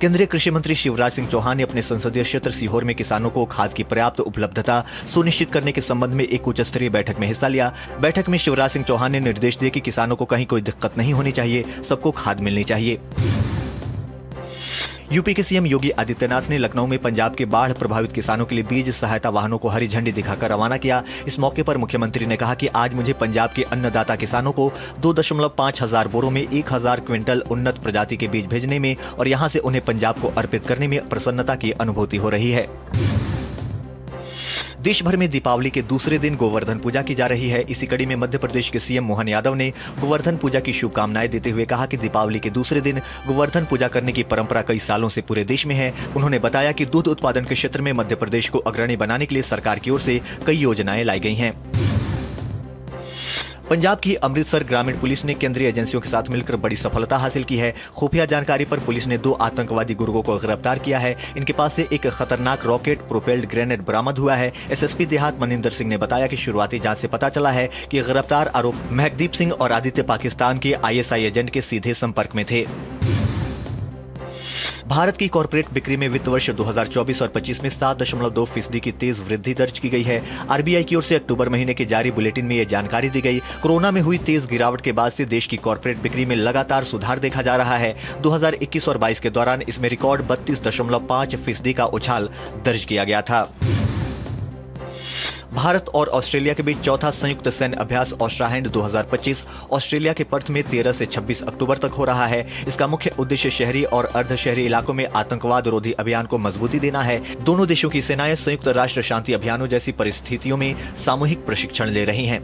केंद्रीय कृषि मंत्री शिवराज सिंह चौहान ने अपने संसदीय क्षेत्र सीहोर में किसानों को खाद की पर्याप्त उपलब्धता सुनिश्चित करने के संबंध में एक उच्च स्तरीय बैठक में हिस्सा लिया। बैठक में शिवराज सिंह चौहान ने निर्देश दिए कि किसानों को कहीं कोई दिक्कत नहीं होनी चाहिए, सबको खाद मिलनी चाहिए। यूपी के सीएम योगी आदित्यनाथ ने लखनऊ में पंजाब के बाढ़ प्रभावित किसानों के लिए बीज सहायता वाहनों को हरी झंडी दिखाकर रवाना किया। इस मौके पर मुख्यमंत्री ने कहा कि आज मुझे पंजाब के अन्नदाता किसानों को 2.5 हजार बोरों में 1000 क्विंटल उन्नत प्रजाति के बीज भेजने में और यहां से उन्हें पंजाब को अर्पित करने में प्रसन्नता की अनुभूति हो रही है। देश भर में दीपावली के दूसरे दिन गोवर्धन पूजा की जा रही है। इसी कड़ी में मध्य प्रदेश के सीएम मोहन यादव ने गोवर्धन पूजा की शुभकामनाएं देते हुए कहा कि दीपावली के दूसरे दिन गोवर्धन पूजा करने की परंपरा कई सालों से पूरे देश में है। उन्होंने बताया कि दूध उत्पादन के क्षेत्र में मध्य प्रदेश को अग्रणी बनाने के लिए सरकार की ओर से कई योजनाएं लाई गई हैं। पंजाब की अमृतसर ग्रामीण पुलिस ने केंद्रीय एजेंसियों के साथ मिलकर बड़ी सफलता हासिल की है। खुफिया जानकारी पर पुलिस ने 2 आतंकवादी गुर्गों को गिरफ्तार किया है। इनके पास से एक खतरनाक रॉकेट प्रोपेल्ड ग्रेनेड बरामद हुआ है। एसएसपी देहात मनिंदर सिंह ने बताया कि शुरुआती जांच से पता चला है कि गिरफ्तार आरोपी महकदीप सिंह और आदित्य पाकिस्तान के आईएसआई एजेंट के सीधे संपर्क में थे। भारत की कॉर्पोरेट बिक्री में वित्त वर्ष 2024 और 25 में 7.2% की तेज वृद्धि दर्ज की गई है। आरबीआई की ओर से अक्टूबर महीने के जारी बुलेटिन में यह जानकारी दी गई। कोरोना में हुई तेज गिरावट के बाद से देश की कॉर्पोरेट बिक्री में लगातार सुधार देखा जा रहा है। 2021 और 22 के दौरान इसमें रिकॉर्ड 32.5% का उछाल दर्ज किया गया था। भारत और ऑस्ट्रेलिया के बीच चौथा संयुक्त सैन्य अभ्यास ऑस्ट्राहैंड 2025 ऑस्ट्रेलिया के पर्थ में 13 से 26 अक्टूबर तक हो रहा है। इसका मुख्य उद्देश्य शहरी और अर्ध शहरी इलाकों में आतंकवाद रोधी अभियान को मजबूती देना है। दोनों देशों की सेनाएं संयुक्त राष्ट्र शांति अभियानों जैसी परिस्थितियों में सामूहिक प्रशिक्षण ले रही हैं।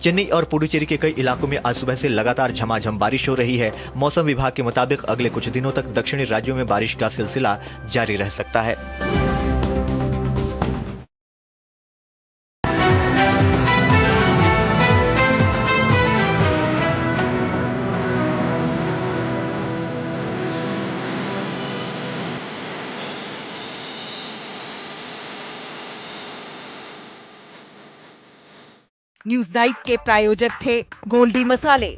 चेन्नई और पुडुचेरी के कई इलाकों में आज सुबह से लगातार झमाझम बारिश हो रही है। मौसम विभाग के मुताबिक अगले कुछ दिनों तक दक्षिणी राज्यों में बारिश का सिलसिला जारी रह सकता है। न्यूज नाइट के प्रायोजक थे गोल्डी मसाले।